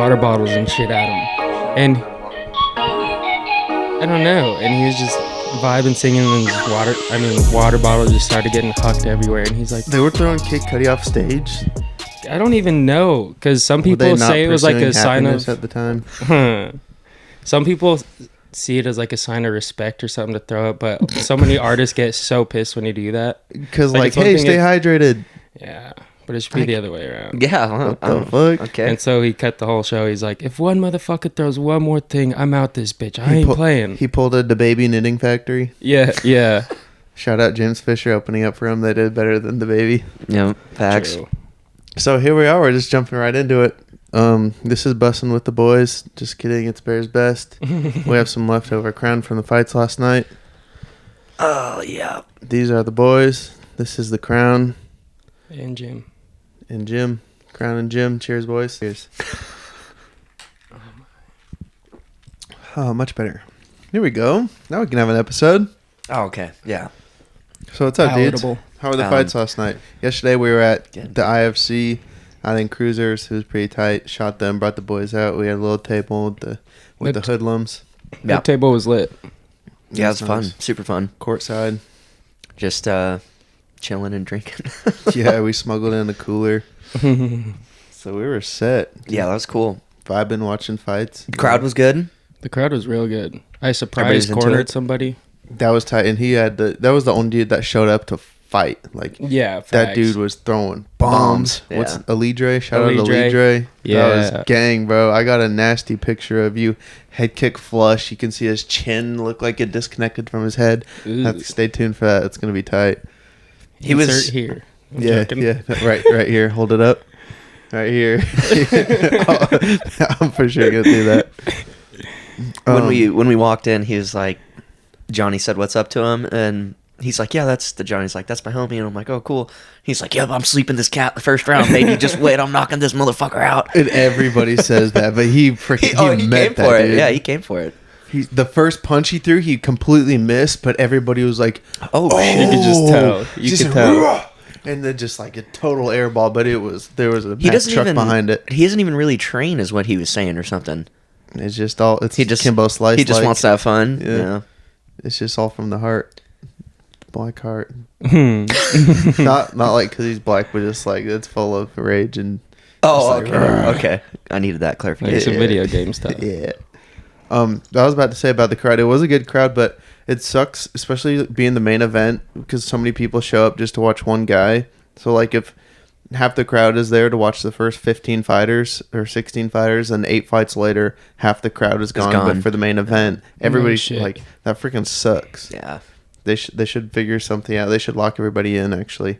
water bottles and shit at him. And I don't know. And he was just vibing, singing, and his water bottle just started getting hucked everywhere. And he's like, They were throwing Kid Cudi off stage. I don't even know, because some people say it was like a sign of at the time. Some people see it as like a sign of respect or something to throw it, but so many artists get so pissed when you do that. Because like hey, stay hydrated. Yeah, but it should be the other way around. Yeah. What the fuck? Okay. And so he cut the whole show. He's like, if one motherfucker throws one more thing, I'm out this bitch. I ain't playing. He pulled a DaBaby Knitting Factory. Yeah. Shout out James Fisher opening up for him. They did better than DaBaby. Yeah, facts. True. So here we are. We're just jumping right into it. This is Bussin' with the Boys. Just kidding. It's Bearsbest. We have some leftover Crown from the fights last night. Oh, yeah. These are the boys. This is the Crown. And Jim. And Jim. Crown and Jim. Cheers, boys. Cheers. Oh, much better. Here we go. Now we can have an episode. Oh, okay. Yeah. So what's up, dudes? Palatable. How were the fights last night? Yesterday we were at the IFC out in Cruisers. It was pretty tight. Shot them, brought the boys out. We had a little table with the hoodlums. That table was lit. Yeah, it was Nice. fun. Super fun. Courtside. Just chilling and drinking. Yeah, we smuggled in a cooler. So we were set. Yeah, that was cool. Vibing, watching fights. The crowd was good. The crowd was real good. I Everybody's surprise into cornered it. somebody. That was tight. And that was the only dude that showed up to fight. Like, Yeah, that facts. dude was throwing bombs. Yeah. What's Alidre? Shout out Alidre. Alidre. Yeah. That was gang, bro. I got a nasty picture of you. Head kick flush. You can see his chin look like it disconnected from his head. Ooh. Stay tuned for that. It's going to be tight. He was- Insert here. I'm Yeah, joking. yeah. Right here. Hold it up. Right here. I'm for sure going to do that. When we walked in, he was like, Johnny said what's up to him, and he's like, yeah, Johnny's like, that's my homie, and I'm like, oh, cool. He's like, yep, I'm sleeping this cat the first round, baby. Just wait, I'm knocking this motherfucker out. And everybody says that, but he freaking he met came that for dude. it. Yeah, he came for it. The first punch he threw, he completely missed, but everybody was like, Oh, You shit. could just tell. You Just could tell. "Rah!" And then just like a total air ball, but there was a He back doesn't truck even behind it. He doesn't even really train, is what he was saying, or something. It's just all. It's He just Kimbo Slice. He just wants to have fun. Yeah. Yeah. It's just all from the heart, black heart. Hmm. not like because he's black, but just like it's full of rage and. Oh, Just okay. like, Okay. I needed that Like clarification. some video game stuff. Yeah. I was about to say about the crowd. It was a good crowd, but it sucks, especially being the main event, because so many people show up just to watch one guy. So like if half the crowd is there to watch the first 15 fighters or 16 fighters, and 8 fights later, half the crowd is gone. gone. But for the main event, everybody shit. like that freaking sucks. Yeah. They should figure something out. They should lock everybody in. Actually,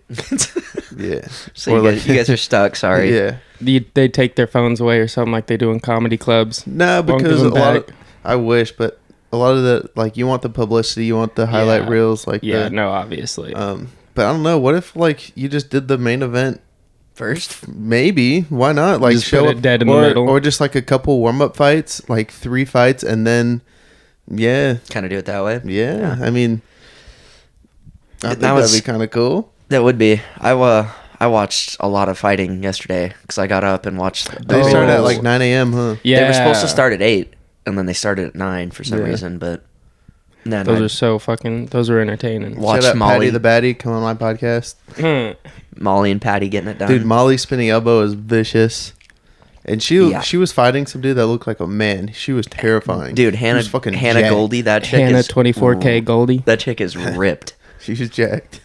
yeah. So Or you guys are stuck. Sorry. Yeah. They take their phones away or something like they do in comedy clubs. No, Won't because give a them lot of, back. I wish, but a lot of the like you want the publicity, you want the highlight Yeah. reels, like Yeah, the, no, obviously. But I don't know. What if like you just did the main event First. Maybe. Why not? Like Just show put up it dead in the or, middle. or just like a couple warm up fights, like 3 fights, and then yeah. Kind of do it that way. Yeah. I mean, I think That was- that'd be kind of cool. That would be. I watched a lot of fighting yesterday because I got up and watched. They Oh. started at like 9 a.m., huh? yeah. They were supposed to start at 8, and then they started at 9 for some Yeah. reason. But then Those are entertaining. Watch Shout out Molly. Patty the Baddie, come on my podcast. Molly and Patty getting it done. Dude, Molly's spinning elbow is vicious. And she was fighting some dude that looked like a man. She was terrifying. Dude, She Hannah was fucking Hannah jacked. Goldie, that chick Hannah is 24K Goldie. That chick is ripped. She was jacked.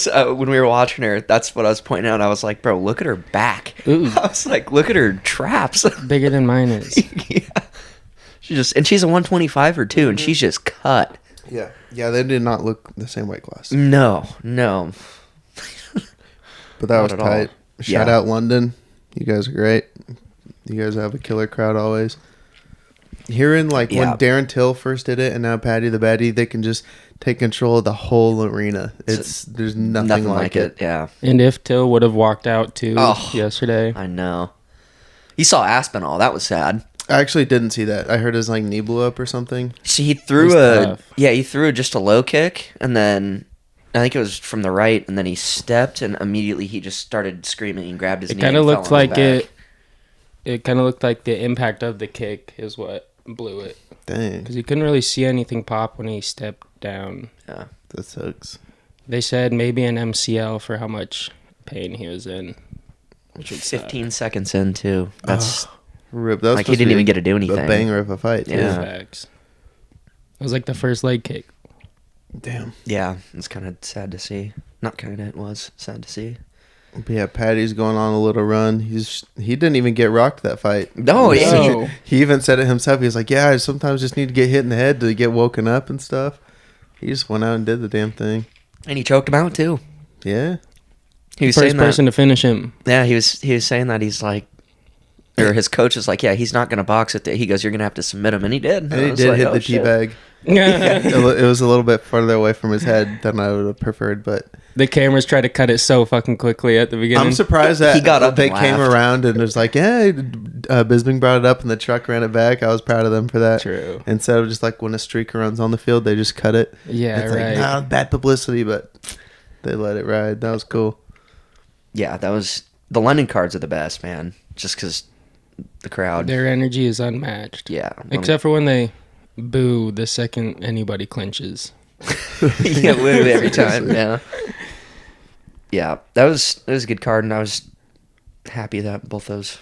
When we were watching her, that's what I was pointing out. I was like, bro, look at her back. Ooh. I was like, look at her traps. Bigger than mine is. Yeah. She's a 125er too, and she's just cut. Yeah. Yeah, they did not look the same weight class. No. But that Not was at all. tight. Shout Yeah. out London. You guys are great. You guys have a killer crowd always. Hearing like Yeah. when Darren Till first did it and now Patty the Baddie, they can just take control of the whole arena. There's nothing like it. Yeah, And if Till would have walked out too Oh. yesterday. I know. You saw Aspinall. That was sad. I actually didn't see that. I heard his like knee blew up or something. See, he threw It was he threw just a low kick, and then I think it was from the right, and then he stepped, and immediately he just started screaming and grabbed his It knee. kind of and fell looked on his like back. it kind of looked like the impact of the kick is what blew it. Dang. Because you couldn't really see anything pop when he stepped down. Yeah. That sucks. They said maybe an MCL for how much pain he was in. Which would 15 seconds in, too. That's Rip. That was like he supposed to didn't be even get to do anything. A banger of a fight. Too. Yeah. Facts. It was like the first leg kick. Damn. Yeah, it's kind of sad to see. Not kind of, it was sad to see. But yeah, Paddy's going on a little run. He didn't even get rocked that fight. No, yeah. No. He even said it himself. He was like, "Yeah, I sometimes just need to get hit in the head to get woken up and stuff." He just went out and did the damn thing. And he choked him out, too. Yeah. He was First saying person to finish him. Yeah, he was saying that he's like, or his coach is like, yeah, he's not going to box it. He goes, you're going to have to submit him. And he did. And he did hit the teabag. It was a little bit farther away from his head than I would have preferred, but The cameras tried to cut it so fucking quickly at the beginning. I'm surprised that He got up they and came laughed. around and was like, yeah, Bisbing brought it up and the truck ran it back. I was proud of them for that. True. Instead of just like when a streaker runs on the field, they just cut it. Yeah, It's right. like, nah, bad publicity, but they let it ride. That was cool. Yeah, that was the London cards are the best, man. Just because the crowd. Their energy is unmatched. Yeah, Except for when they boo the second anybody clinches. yeah, literally every time. Yeah, yeah, it was a good card, and I was happy that both those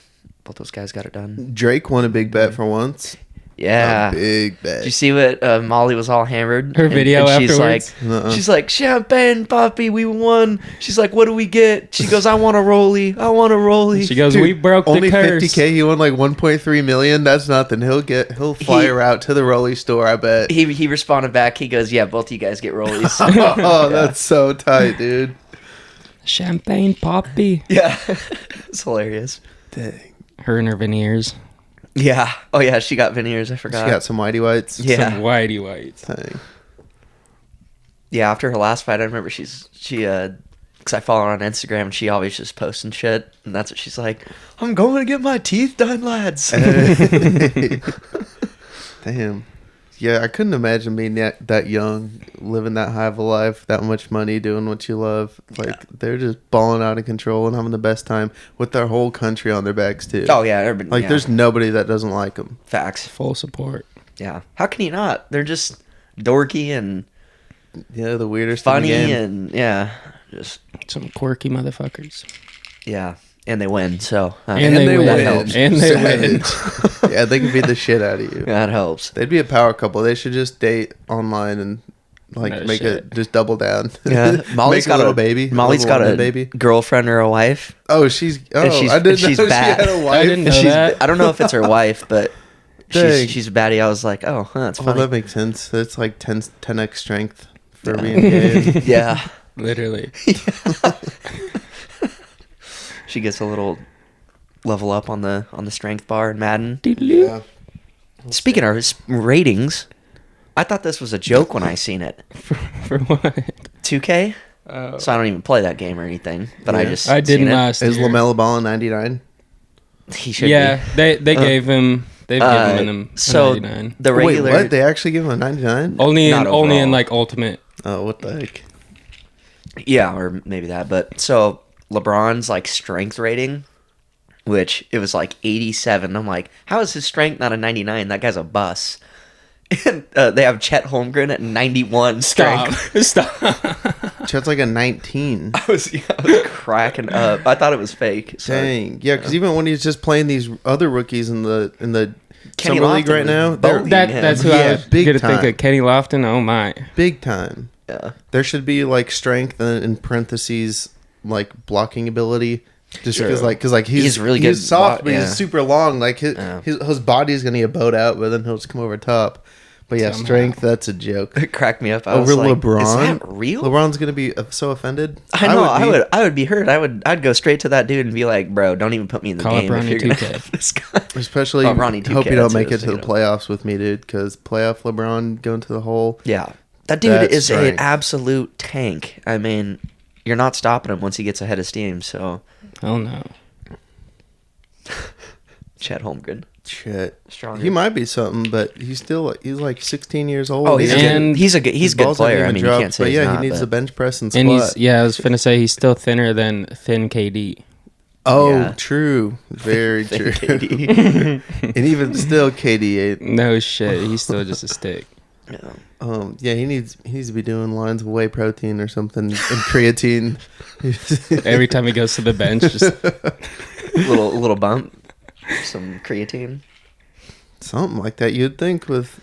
guys got it done. Drake won a big bet for once. Yeah. A big bet. Did you see what Molly was all hammered? Her video she's afterwards? like, she's like, champagne, Poppy, we won. She's like, what do we get? She goes, I want a rollie. I want a rollie. She goes, Dude, we broke the only curse. $50K. He won like 1.3 million. That's nothing. He'll fly her out to the rollie store. I bet. He responded back. He goes, yeah, both of you guys get rollies. Oh, that's so tight, dude. Champagne Poppy. Yeah, it's hilarious. Dang. Her and her veneers. Yeah. Oh yeah, she got veneers. I She forgot. got some whitey whites. Yeah. Some whitey whites. Dang. Yeah, after her last fight, I remember she because I follow her on Instagram and she always just posting shit, and that's what she's like. I'm going to get my teeth done, lads. Damn. Yeah, I couldn't imagine being that young, living that high of a life, that much money, doing what you love. Like, they're just balling out of control and having the best time with their whole country on their backs, too. Oh yeah, everybody, Like, yeah. there's nobody that doesn't like them. Facts. Full support. Yeah. How can you not? They're just dorky and Yeah, the weirdest funny in the game. and yeah, just Some quirky motherfuckers. yeah. And they win, so And they win. That helps. And they win. Yeah, they can beat the shit out of you. That helps. They'd be a power couple. They should just date online and like No make shit. it just double down. Yeah, Molly's Make got a little baby. Molly's got a baby. girlfriend or a wife. Oh, she's- I didn't she's know bad. she had a wife. I didn't know She's, that. I don't know if it's her wife, but Dang. she's a baddie. I was like, oh, that's Oh, funny. that makes sense. It's like 10x strength for being gay. Yeah. Literally. She gets a little level up on the strength bar in Madden. Yeah. Speaking of ratings, I thought this was a joke when I seen it. For what? 2K? Oh. So I don't even play that game or anything, but I Yeah. just I didn't seen it. last Is year. LaMelo Ball in 99? He should Yeah, be. they gave him. They've given him a so 99. the regular Wait, what? They actually give him a 99? Only Not in overall. like ultimate. Oh, what the heck? Yeah, or maybe that. But so LeBron's like strength rating, which it was like 87. I'm like, how is his strength not a 99? That guy's a bus. And they have Chet Holmgren at 91 strength. Stop. Chet's like a 19. I was cracking up. I thought it was fake. So. Dang. Yeah, because even when he's just playing these other rookies in the Kenny summer league Lofton right was now, they're bullying him. That's who I Yeah, was big gonna think time. of. Kenny Lofton. Oh my. big time. Yeah. There should be like strength and in parentheses like blocking ability. Just Sure. because He's really good He's soft, but yeah. he's super long. Like his body's gonna get bowed out, but then he'll just come over top. But yeah, Somehow. strength, that's a joke. It cracked me up. I Over was like, LeBron, is that real? LeBron's gonna be so offended. I know. be. I would be hurt. I'd go straight to that dude and be like, bro, don't even put me in the Call up game if Ronnie you're gonna 2K. have this guy. Especially, Oh, Ronnie 2K, hope you don't that's make who I it was to the thinking of. playoffs with me, dude. Because playoff LeBron going to the hole. Yeah. That dude That's is an strength. absolute tank. I mean, you're not stopping him once he gets ahead of steam. So, Oh no. Chet Holmgren. Shit, Stronger. he might be something, but he's like 16 years old. Oh, he's a And good. He's a good. He's a good balls haven't player. I even mean, you dropped, can't say but he's yeah, not, he needs but- the bench press and And squat. I was finna say he's still thinner than thin KD. Oh, Yeah. true. Very true. KD. And even still, KD ain't. No shit. He's still just a stick. Yeah. Yeah, he needs to be doing lines of whey protein or something and creatine. Every time he goes to the bench, just little bump, some creatine. Something like that. You'd think with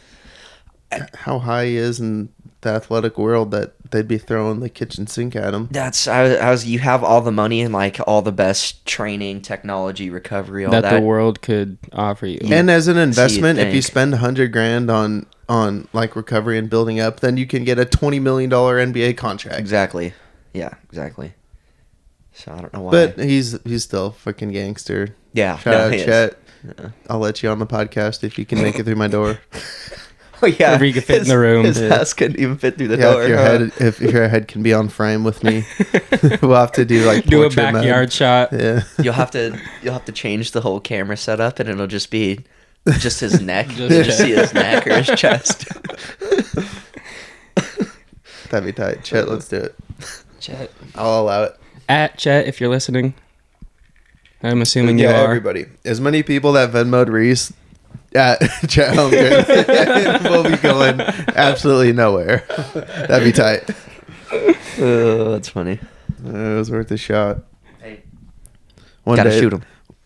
how high he is in the athletic world that they'd be throwing the kitchen sink at him. I was. You have all the money and like all the best training, technology, recovery, all that that. the world could offer you. And as an investment, if you think. spend $100,000 on like recovery and building up, then you can get a $20 million NBA contract. Exactly. Yeah. Exactly. So I don't know why. But he's still a fucking gangster. yeah. Shout out he is. Chet. Yeah. I'll let you on the podcast if you can make it through my door. Oh yeah. If he could fit in the room. His Yeah. ass couldn't even fit through the Yeah, door. if your head can be on frame with me, we'll have to do like Do a portrait mode. backyard shot. Yeah. You'll have to change the whole camera setup, and it'll just be just his neck. Just You'll chest. just see his neck or his chest. That'd be tight. Chet, let's do it. Chet. I'll allow it. At Chet, if you're listening. I'm assuming you Yeah, are. everybody. As many people that Venmo'd Reese at Chet Holmgren will be going absolutely nowhere. That'd be tight. Oh, that's funny. It was worth a shot. Hey, One gotta day, shoot him.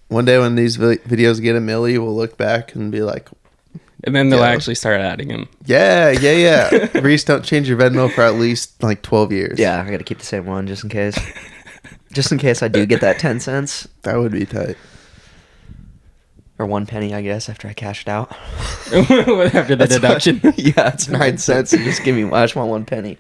One day when these videos get a milli, we'll look back and be like, And then they'll Yeah. actually start adding him. yeah. Reese, don't change your Venmo for at least like 12 years. Yeah, I gotta keep the same one just in case. Just in case I do get that 10 cents That would be tight. or 1 penny, I guess, after I cash it out. After the That's deduction. what- yeah, it's 9 cents. And just give me. I just want 1 penny.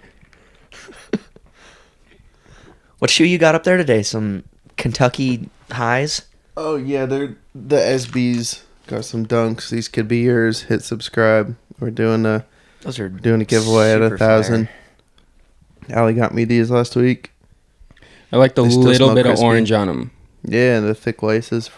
What shoe you got up there today? Some Kentucky highs? Oh, yeah. They're the SBs. Got some dunks. These could be yours. Hit subscribe. We're doing a Those are giveaway at super 1,000. fire. Allie got me these last week. I like the They still little smell bit crispy. of orange on them. Yeah, and the thick laces.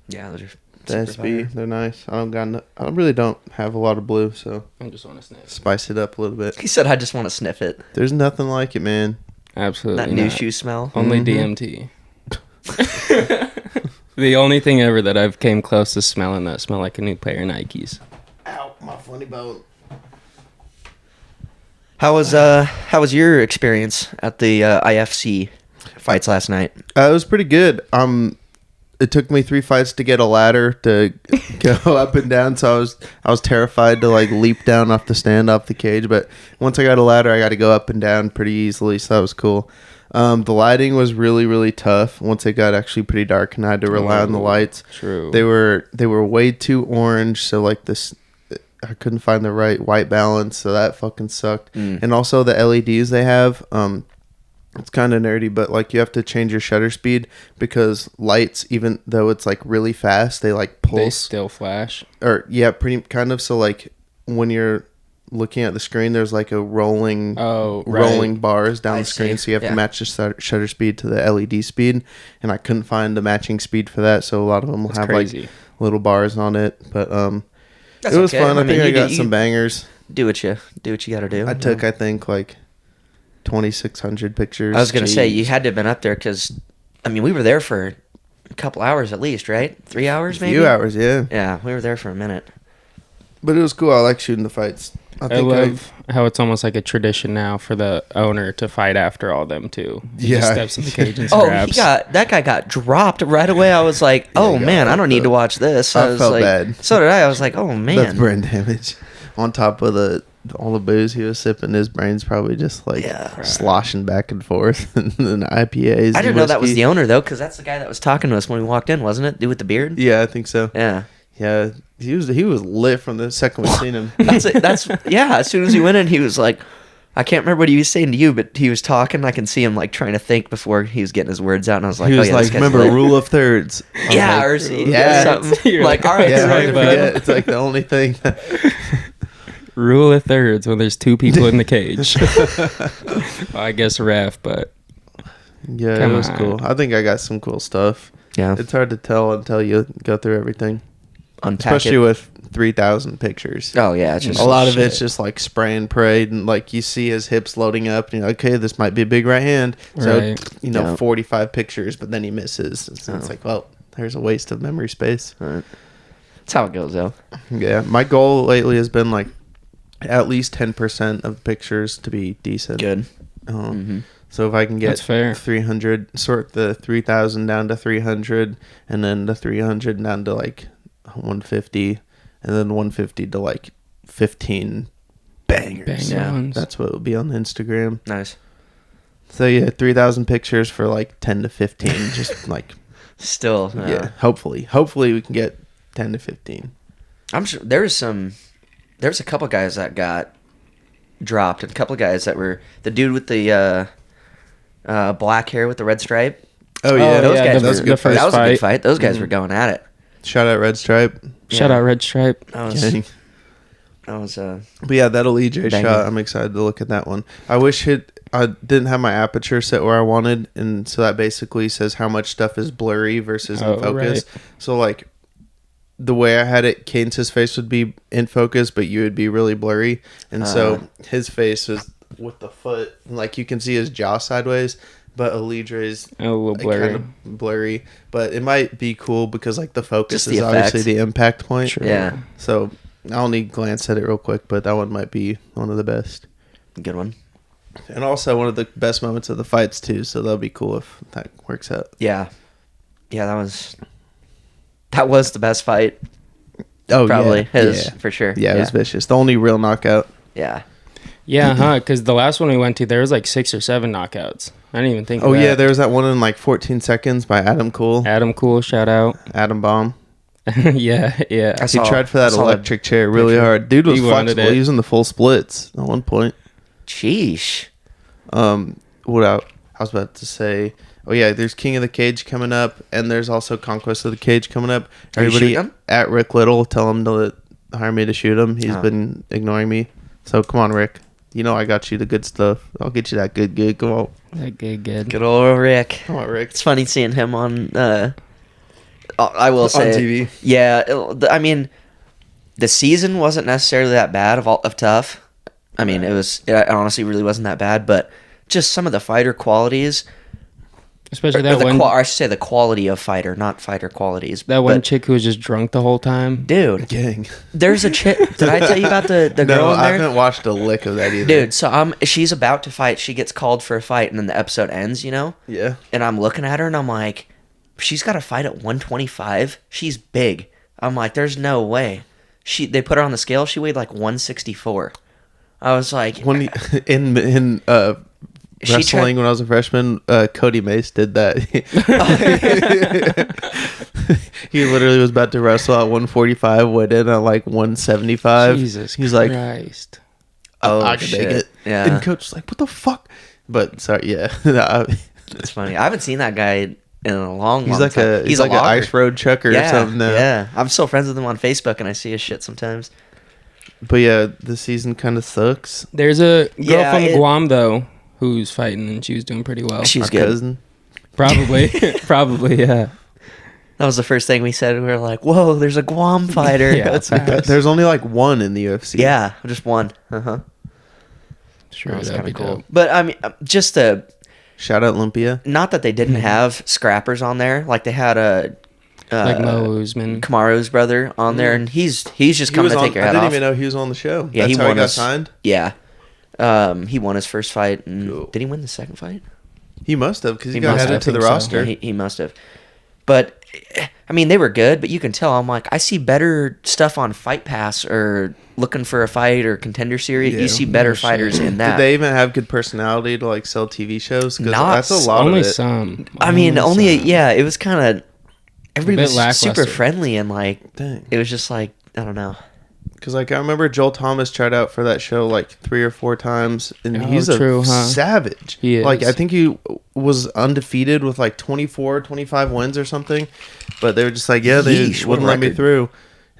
Yeah, those are The super SB, fire. they're nice. I really don't have a lot of blue, so I just want to sniff. spice it up a little bit. He said, I just want to sniff it. There's nothing like it, man. Absolutely That new not. shoe smell. Only Mhm. DMT. The only thing ever that I've came close to smelling that smell like a new pair of Nikes. Ow, my funny bone. How was your experience at the IFC fights last night? It was pretty good. It took me 3 fights to get a ladder to go up and down, so I was terrified to like leap down off the stand, off the cage. But once I got a ladder, I got to go up and down pretty easily, so that was cool. The lighting was really, really tough once it got actually pretty dark, and I had to rely on the lights. True. They were way too orange, so like this, I couldn't find the right white balance, so that fucking sucked. And also the LEDs they have, it's kind of nerdy, but like you have to change your shutter speed because lights, even though it's like really fast, they like They pulse still flash. or yeah, pretty kind of. So like when you're looking at the screen, there's like a rolling rolling bars down I the screen, see. so you have Yeah. to match the shutter speed to the LED speed, and I couldn't find the matching speed for that, so a lot of them will That's have crazy. like little bars on it, but That's it was okay. fun. I I mean, think I you got get- some you- bangers. Do what you got to do. I took I think like 2,600 pictures. I was gonna say Jeez. you had to have been up there because, I mean, we were there for a couple hours at least, right? 3 hours, a maybe. few hours, yeah, Yeah, we were there for a minute. but it was cool. I like shooting the fights. I love how it's almost like a tradition now for the owner to fight after all them too. He just Yeah. steps in the cage and Oh, scraps. that guy got dropped right away. I was like, oh he got man, I don't fucked need to up. watch this. I was felt like, bad. So did I. I was like, oh man. That's brain damage. On top of all the booze he was sipping, his brain's probably just like Yeah. sloshing back and forth. And then IPAs. I and didn't know that was whiskey. the owner though, because that's the guy that was talking to us when we walked in, wasn't it? Dude with the beard. Yeah, I think so. Yeah. Yeah, he was lit from the second we seen him. That's yeah. As soon as he went in, he was like, I can't remember what he was saying to you, but he was talking. I can see him like trying to think before he was getting his words out, and I was like, He was oh, yeah, like, this guy's remember lit. rule of thirds. I was Yeah, like, or yeah, something. You're Like, like, all right, yeah, sorry, hard to bud. forget. It's like the only thing. Rule of thirds when there's two people in the cage. Well, I guess ref, but Yeah, Come it was on. cool. I think I got some cool stuff. Yeah, It's hard to tell until you go through everything, unpack especially it. with 3,000 pictures. Oh yeah, it's just A lot of it's just like spray and pray, and like you see his hips loading up, and you're like, okay, this might be a big right hand. So Right. 45 pictures, but then he misses. So it's like, well, there's a waste of memory space. Right. That's how it goes, though. Yeah, my goal lately has been like at least 10% of pictures to be decent. Good. So if I can get That's fair. 300, sort the 3,000 down to 300, and then the 300 down to like 150, and then 150 to like 15 bangers. Banger Yeah. ones. That's what will be on Instagram. Nice. So yeah, 3,000 pictures for like 10 to 15, just like Still, yeah. Hopefully we can get 10 to 15. I'm sure there's a couple guys that got dropped, and a couple guys that were the dude with the black hair with the red stripe. Oh yeah, those guys that was a were, good fight. that was a good fight. Those guys were going at it. Shout out Red Stripe. Shout out Red Stripe. That was, Gang. that was But yeah, that EJ Banger. shot, I'm excited to look at that one. I wish I didn't have my aperture set where I wanted, and so that basically says how much stuff is blurry versus in focus. Right. So like the way I had it, Keynes' face would be in focus, but you would be really blurry, and so his face was with the foot, like you can see his jaw sideways. But Alidre's A little blurry. kind of blurry, but it might be cool because like the focus Just the is obviously effect. the impact point. True. Yeah, So I'll need to glance at it real quick, but that one might be one of the best. good one. And also one of the best moments of the fights too, so that'll be cool if that works out. Yeah, that was the best fight. Oh Probably yeah, his yeah. for sure. Yeah, it was vicious. The only real knockout. Yeah, Yeah, because the last one we went to, there was like 6 or 7 knockouts. I didn't even think of Oh that. yeah, there was that one in like 14 seconds by Adam Cool, Adam Cool, shout out. Adam Bomb. yeah. I He saw- tried for that I saw electric chair really picture. hard. Dude was He wanted flexible. it. He was in the full splits at one point. Sheesh. What I was about to say. Oh yeah, there's King of the Cage coming up, and there's also Conquest of the Cage coming up. Are you Everybody shooting him? at Rick Little, tell him to hire me to shoot him. He's Oh. been ignoring me. So come on, Rick. You know I got you the good stuff. I'll get you that good gig. Come on, That good. Good old Rick. come on, Rick. It's funny seeing him on. I will say on TV. Yeah, I mean, the season wasn't necessarily that bad of Tough. I mean, it honestly really wasn't that bad, but just some of the fighter qualities. Especially Or that one. I should say the quality of fighter, not fighter qualities. That one but, chick who was just drunk the whole time. dude. Gang. There's a chick. Did I tell you about the No, girl in I there? haven't watched a lick of that either. Dude, so she's about to fight. She gets called for a fight, and then the episode ends. Yeah. And I'm looking at her, and I'm like, she's got to fight at 125. She's big. I'm like, there's no way. They put her on the scale. She weighed like 164. I was like, When in She wrestling when I was a freshman, Cody Mace did that. He literally was about to wrestle at 145, went in at like 175. Jesus He's like, Christ. I can shit. make it. Yeah. And coach was like, what the fuck? But sorry, yeah. It's funny. I haven't seen that guy in a long, He's long like time. he's like an logger. ice road chucker or something now. Yeah, I'm still friends with him on Facebook, and I see his shit sometimes. But yeah, the season kind of sucks. There's a girl Yeah, from it- Guam, though, who's fighting, and she was doing pretty well. She was Our good. cousin. Probably. Probably, yeah. That was the first thing we said. We were like, "Whoa, there's a Guam fighter." Yeah, That's facts. There's only like one in the UFC. yeah, just one. Uh-huh. Sure, That was that'd kind be of cool. dope. But I mean, just Shout out Olympia. not that they didn't have scrappers on there. Like they had a Like Mo Usman. Kamaru's brother on there, and he's just coming to take your I head didn't off. even know he was on the show. Yeah, That's he how won he got his- signed. Yeah. He won his first fight. And Cool. Did he win the second fight? He must have because he He got must added have. to the I think so. roster. Yeah, he must have. But I mean, they were good. But you can tell. I'm like, I see better stuff on Fight Pass or looking for a fight or Contender Series. Yeah. You see better Oh, shit. fighters in that. Did they even have good personality to like sell TV shows? 'Cause Not that's a lot Only of it. some. I mean, only some. yeah. It was kind of everybody bit was super lackluster. friendly and like Dang. it was just like I don't know. Because like I remember Joel Thomas tried out for that show like 3 or 4 times, and Oh, he's true, a huh? savage. He is. Like I think he was undefeated with like 24, 25 wins or something, but they were just like, yeah, they Yeesh, what a wouldn't let me record. through.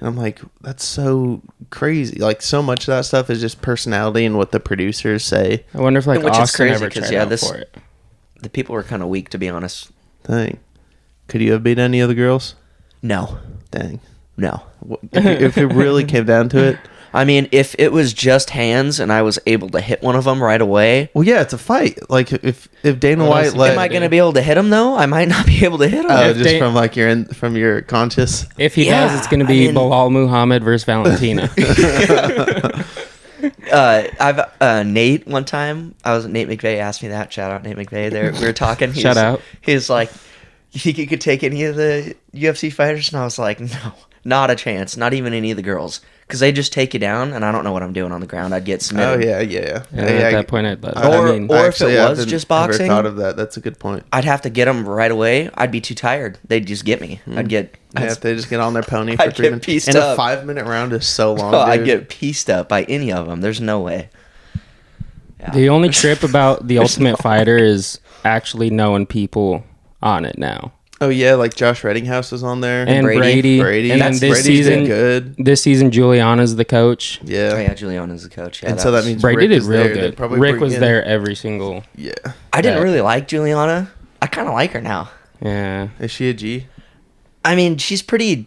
And I'm like, that's so crazy. Like so much of that stuff is just personality and what the producers say. I wonder if like Which is Austin crazy, ever 'cause, tried yeah, out this- for it. The people were kind of weak, to be honest. Dang. Could you have beat any of the girls? No, Dang. No. If it really came down to it. I mean, if it was just hands and I was able to hit one of them right away. Well, yeah, it's a fight. Like if Dana What White else let, Am I going to be able to hit him though? I might not be able to hit him. just Dan- from like from your conscious. If he Yeah, does, it's going to I be mean- Bilal Muhammad versus Valentina. Nate one time, Nate McVeigh asked me that. Shout out Nate McVeigh. There we were talking. Shout out. He was like, "You think you could take any of the UFC fighters?" And I was like, "No, not a chance. Not even any of the girls, because they just take you down, and I don't know what I'm doing on the ground. I'd get Oh submitted." yeah. And at that point, I'd let Or- I mean, or- if actually it was haven't just ever boxing- thought of that. That's a good point. I'd have to get them right away. I'd be too tired. They'd just get me. I'd get. Yeah, if they just get on their pony for I'd 3 get minutes. pieced And a up. 5-minute round is so long. Oh, I'd dude. get pieced up by any of them. There's no way. Yeah. the only trip about the There's Ultimate no- Fighter is actually knowing people on it now. Oh yeah, like Josh Reddinghouse is on there. And Brady. Brady. And then That's- this Brady's season, been good. this season, Juliana's the coach. Yeah. Oh yeah, Juliana's the coach. Yeah, And so that was- means Brady Rick did is real there. They'd good. probably Rick bring was in- there every single. Yeah. I didn't that- really like Juliana. I kind of like her now. Yeah. Is she a G? I mean, she's pretty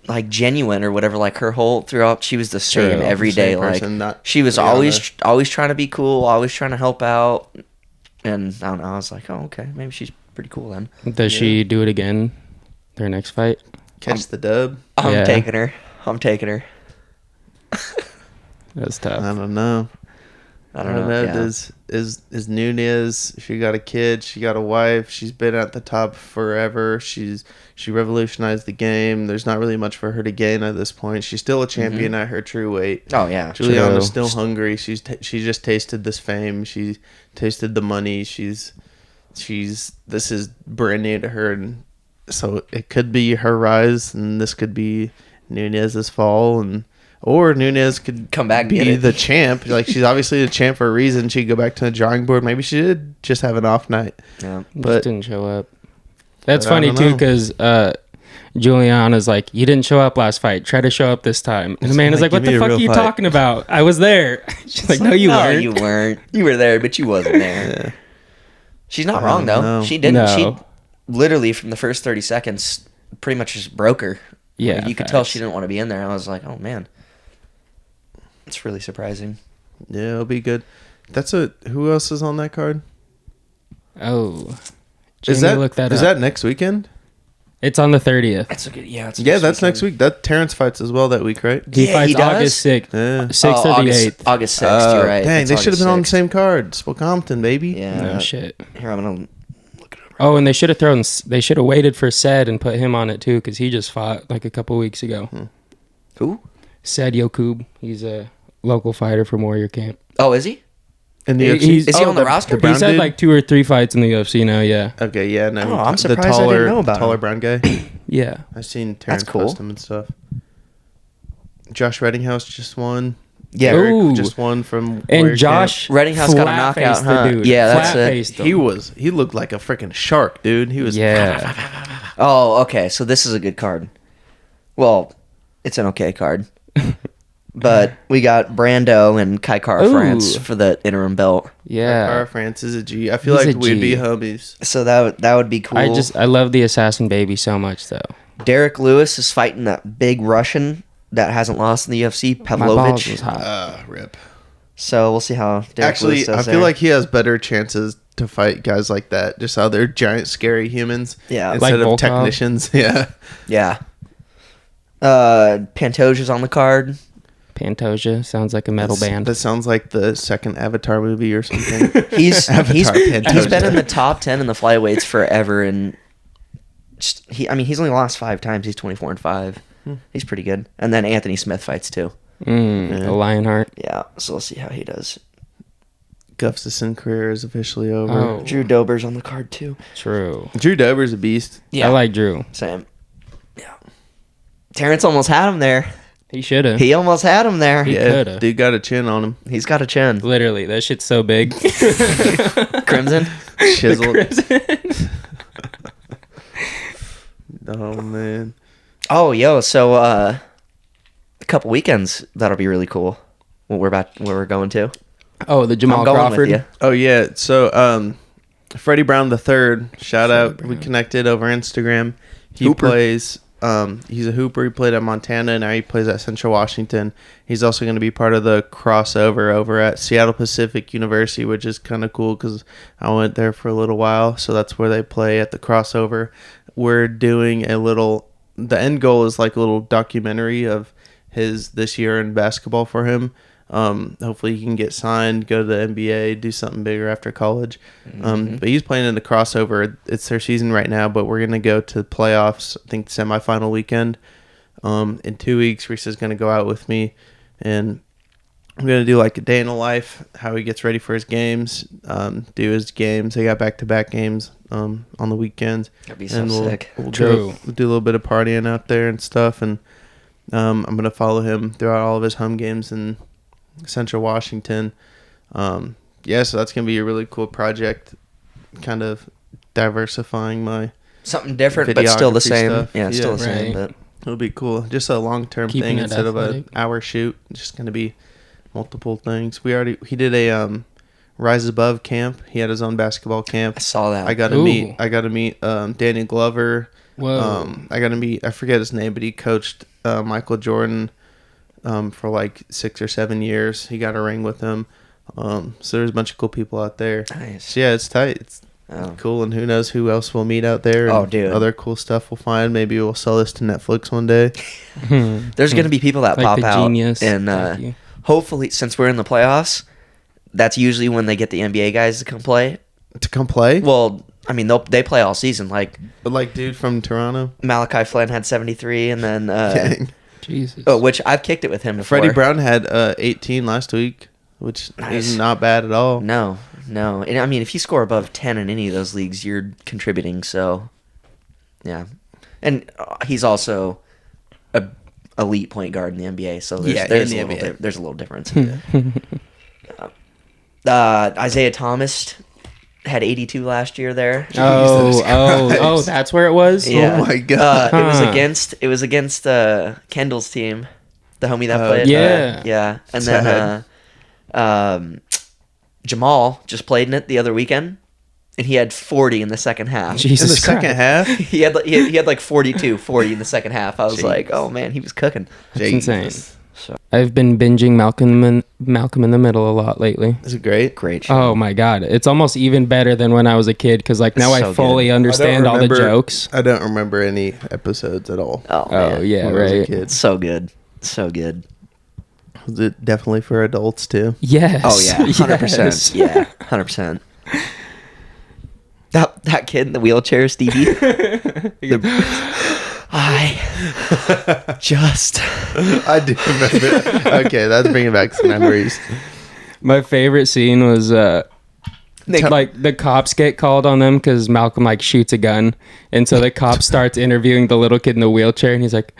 like genuine or whatever. Like her whole throughout, she was the same True. every Same day. Like person, not she was Rihanna. always trying to be cool, always trying to help out. And I don't know. I was like, oh okay, maybe she's pretty cool then. Does she do it again? Their next fight? Catch the dub? I'm Yeah. taking her. I'm taking her. That's I tough. don't know. I don't know. Yeah. Is Nunez? She got a kid. She got a wife. She's been at the top forever. She revolutionized the game. There's not really much for her to gain at this point. She's still a champion at her true weight. Oh yeah. Juliana's True. still hungry. She just tasted this fame. She tasted the money. This is brand new to her, and so it could be her rise, and this could be Nunez's fall, or Nunez could Come back and be get it. the champ. Like she's obviously the champ for a reason. She could go back to the drawing board. Maybe she did just have an off night. Yeah. Just But didn't show up. That's I funny don't too, know. because Juliana's like, you didn't show up last fight. Try to show up this time. And the man is like, like, what give me the a fuck are real you fight. talking about? I was there. She's like, no, you no, weren't. you weren't. You were there, but you wasn't there. Yeah. She's not I wrong don't though. know. She didn't. No. She literally from the first 30 seconds pretty much just broke her. Yeah, Like, you could tell facts. she didn't want to be in there. I was like, oh man, it's really surprising. Yeah, it'll be good. Who else is on that card? Oh. Is Jamie, that look that is up. that next weekend? It's on the 30th. It's a good. Yeah, it's Yeah, that's next week. That Terrence fights as well that week, right? He Yeah, fights he does? August 6th. Yeah. 6th or the 8th. August 6th. You're right. Dang, It's they should have been August on the 6th. same card. Spokampton, baby. Yeah. No shit. Here, I'm gonna look it up. Oh, and they should have waited for Sed and put him on it too, because he just fought like a couple weeks ago. Who? Sed Yokub. He's a local fighter from Warrior Camp. Oh, is he? And the He's- Is he on the roster? brown He's had dude? like 2 or 3 fights in the UFC now, yeah. Okay, yeah, no. Oh, I'm the surprised I didn't know about taller him. brown guy. Yeah. I've seen Terrence cool. post him and stuff. Josh Reddinghouse just won. Yeah. Eric Ooh. just won from And Warrior Josh Reddinghouse got a knockout, flat-faced huh? the dude. Yeah, that's it. Flat-faced Camp. him. He looked like a freaking shark, dude. He was Yeah. Oh, okay. So this is a good card. Well, it's an okay card. But we got Brando and Kaikara Ooh. France for the interim belt. Yeah. Cara France is a G. I feel He's like a we'd be G. homies. So that would be cool. I love the Assassin Baby so much though. Derek Lewis is fighting that big Russian that hasn't lost in the UFC, My balls Pavlovich. was hot. Rip. So we'll see how Derek Actually, Lewis does I feel there. like he has better chances to fight guys like that. Just how they're giant, scary humans. Yeah. Instead Like of Volkov? technicians. Yeah. Yeah. Pantoja's on the card. Pantoja sounds like a metal band. That sounds like the second Avatar movie or something. He's Avatar he's Pantoja. been in the top 10 in the flyweights forever, and he's only lost 5 times. He's 24-5. He's pretty good. And then Anthony Smith fights too. Yeah. A Lionheart. Yeah, so we'll see how he does. Gustafsson career is officially over. Oh, Drew Dober's on the card too. true. Drew Dober's a beast. I like Drew. Same. Yeah. Terrence almost had him there. He should have. He almost had him there. He Yeah, coulda. dude got a chin on him. He's got a chin. Literally, that shit's so big. Crimson. Chiseled. Crimson. Oh man. Oh, yo, so a couple weekends that'll be really cool. Where we're going to. Oh, the Jamal I'm going Crawford. with you. Oh yeah. So Freddie Brown the third. Shout out. We Brown. connected over Instagram. He Hooper. plays He's a hooper. He played at Montana, and now he plays at Central Washington. He's also going to be part of the crossover over at Seattle Pacific University, which is kind of cool because I went there for a little while. So that's where they play at the crossover. We're doing the end goal is like a little documentary of his this year in basketball for him. Hopefully he can get signed, go to the NBA, do something bigger after college. But he's playing in the crossover. It's their season right now, but we're going to go to playoffs, I think semifinal weekend. In 2 weeks, Reese is going to go out with me, and I'm going to do like a day in the life, how he gets ready for his games, do his games. They got back-to-back games on the weekends. That'd be so sick. We'll do a little bit of partying out there and stuff, and I'm going to follow him throughout all of his home games in Central Washington. So that's going to be a really cool project, kind of diversifying my something different, but still the same. Stuff. Yeah, still the same, but it'll be cool. Just a long-term thing instead of an hour shoot. It's just going to be multiple things. He did a Rise Above camp. He had his own basketball camp. I saw that. I got to meet Danny Glover. Whoa. I got to meet, I forget his name, but he coached Michael Jordan for like 6 or 7 years. He got a ring with him. So there's a bunch of cool people out there. Nice. So yeah, it's tight. It's cool, and who knows who else we'll meet out there. Oh, and dude. Other cool stuff we'll find. Maybe we'll sell this to Netflix one day. There's going to be people that Like pop the out. Genius. And hopefully, since we're in the playoffs, that's usually when they get the NBA guys to come play. To come play? Well, I mean, they play all season. Like dude from Toronto? Malachi Flynn had 73, and then... Dang. Jesus. Oh, which I've kicked it with him before. Freddie Brown had 18 last week, which is not bad at all. No. And I mean, if you score above 10 in any of those leagues, you're contributing. So, yeah. And he's also a elite point guard in the NBA. So there's a little difference. Isaiah Thomas had 82 last year there. Oh, that's where it was? Yeah. Oh my god. It was against Kendall's team, the homie that played. Yeah. And then Jamal just played in it the other weekend, and he had 40 in the second half. Jesus in the second half? he had like 40 in the second half. I was like, oh man, he was cooking. That's insane. So I've been binging Malcolm in the Middle a lot lately. Is it great? Great show. Oh my god, it's almost even better than when I was a kid because like now I fully understand all the jokes. I don't remember any episodes at all. Oh yeah, when I was a right. kid. So good. Was it definitely for adults too? Yes. Oh yeah, 100%. Yes. Yeah, 100%. That kid in the wheelchair, Stevie. I do remember. Okay, that's bringing back some memories. My favorite scene was like the cops get called on them because Malcolm like shoots a gun, and so the cop starts interviewing the little kid in the wheelchair, and he's like,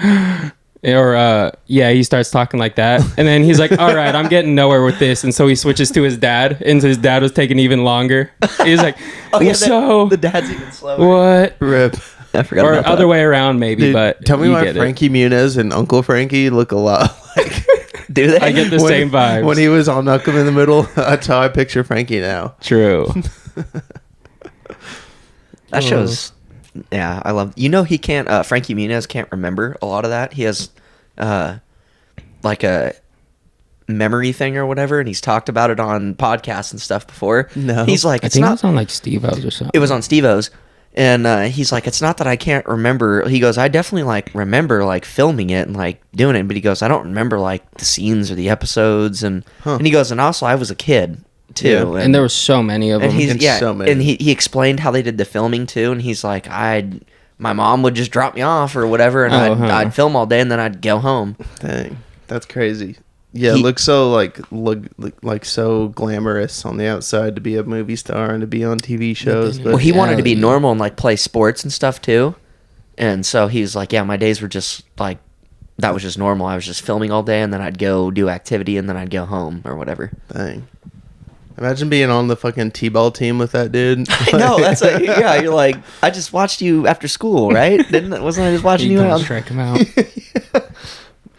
he starts talking like that, and then he's like, all right, I'm getting nowhere with this, and so he switches to his dad, and his dad was taking even longer. He's like, the dad's even slower. What? Rip. I forgot Or about other that. way around, maybe. Dude, but tell me you why get Frankie Muniz and Uncle Frankie look a lot like. Do they? I get the same vibes. When he was on Malcolm in the Middle, that's how I picture Frankie now. True. That shows. Yeah, I love. He can't. Frankie Muniz can't remember a lot of that. He has, like a memory thing or whatever, and he's talked about it on podcasts and stuff before. No, he's like, I think it was on like Steve-O's or something. It was on Steve-O's. And he's like, it's not that I can't remember. He goes, I definitely like remember like filming it and like doing it. But he goes, I don't remember like the scenes or the episomes. And he goes, and also I was a kid too. Yeah. And there were so many of them. So many. And he explained how they did the filming too. And he's like, my mom would just drop me off or whatever, and I'd film all day, and then I'd go home. Dang, that's crazy. Yeah, it looks so like so glamorous on the outside to be a movie star and to be on TV shows. But Well, he wanted to be normal and like play sports and stuff too, and so he's like, yeah, my days were just like that was just normal. I was just filming all day, and then I'd go do activity, and then I'd go home or whatever. Dang. Imagine being on the fucking T-ball team with that dude. I know, that's like, yeah, you're like, I just watched you after school, right? Wasn't I just watching you out? Strike him out.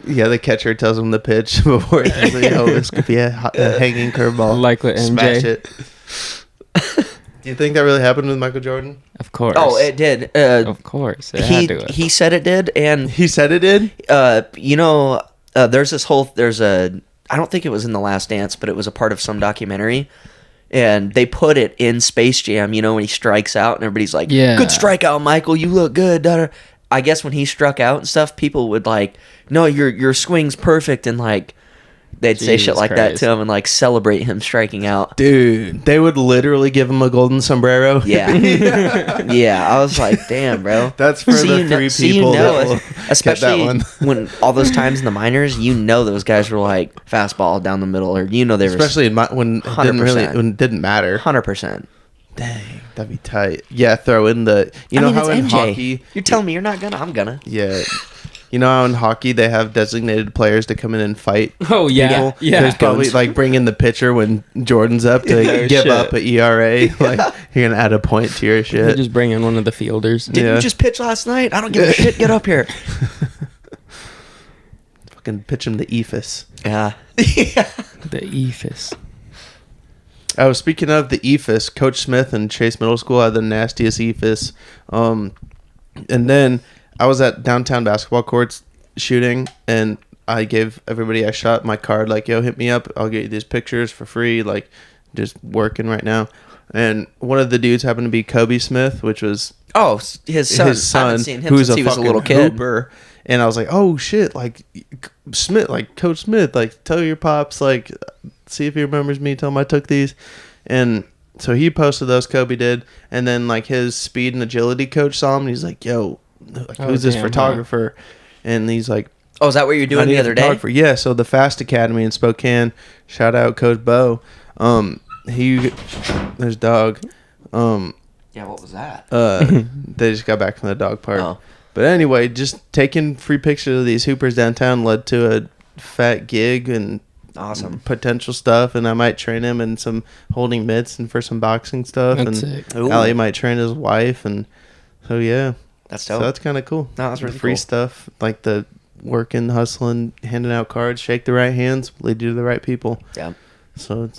Yeah, the catcher tells him the pitch before he says, this could be a hanging curveball. Like with MJ. Smash it. Do you think that really happened with Michael Jordan? Of course. Oh, it did. Of course. It had to. He said it did, and He said it did? there's I don't think it was in The Last Dance, but it was a part of some documentary. And they put it in Space Jam, when he strikes out and everybody's like, Yeah. good strikeout, Michael, you look good. Da-da. I guess when he struck out and stuff, people would like, no, your swing's perfect. And like, they'd say shit Jesus like that Christ. to him and like celebrate him striking out. Dude, they would literally give him a golden sombrero. Yeah. Yeah. I was like, damn, bro. That's for the three people that will especially get that one. when all those times in the minors, those guys were like fastball down the middle, or they were Especially when it didn't matter. 100%. Dang, that'd be tight. Yeah, throw in the how in hockey You're telling me you're not gonna? I'm gonna. Yeah. You know how in hockey they have designated players to come in and fight? Oh, yeah. People? Yeah. There's probably like bring in the pitcher when Jordan's up to Oh, give shit. up a ERA. Like you're gonna add a point to your You shit. just bring in one of the fielders. Didn't you just pitch last night? I don't give a shit. Get up here. Fucking pitch him the ephus. Yeah. The ephus. Oh, speaking of the ephus, Coach Smith and Chase Middle School had the nastiest ephus. And then I was at downtown basketball courts shooting, and I gave everybody I shot my card, like, yo, hit me up. I'll get you these pictures for free, like, just working right now. And one of the dudes happened to be Kobe Smith, which was Oh, his son. I haven't seen him since he was a little kid. Hooper. And I was like, oh, shit, like, Smith, like, Coach Smith, like, tell your pops, like, see if he remembers me, tell him I took these. And so he posted those, Kobe did. And then, like, his speed and agility coach saw him, and he's like, yo, like, who's this photographer? And he's like, oh, is that what you're doing the other day? Yeah, so the Fast Academy in Spokane, shout out Coach Bo. There's dog. Yeah, what was that? They just got back from the dog park. Oh. But anyway, just taking free pictures of these hoopers downtown led to a fat gig and Awesome potential stuff. And I might train him in some holding mitts and for some boxing stuff. That's and sick. Allie might train his wife. And so, yeah. That's So dope. that's kind of cool. No, that's really the free cool. stuff, like the working, hustling, handing out cards, shake the right hands, lead you to the right people. Yeah. So,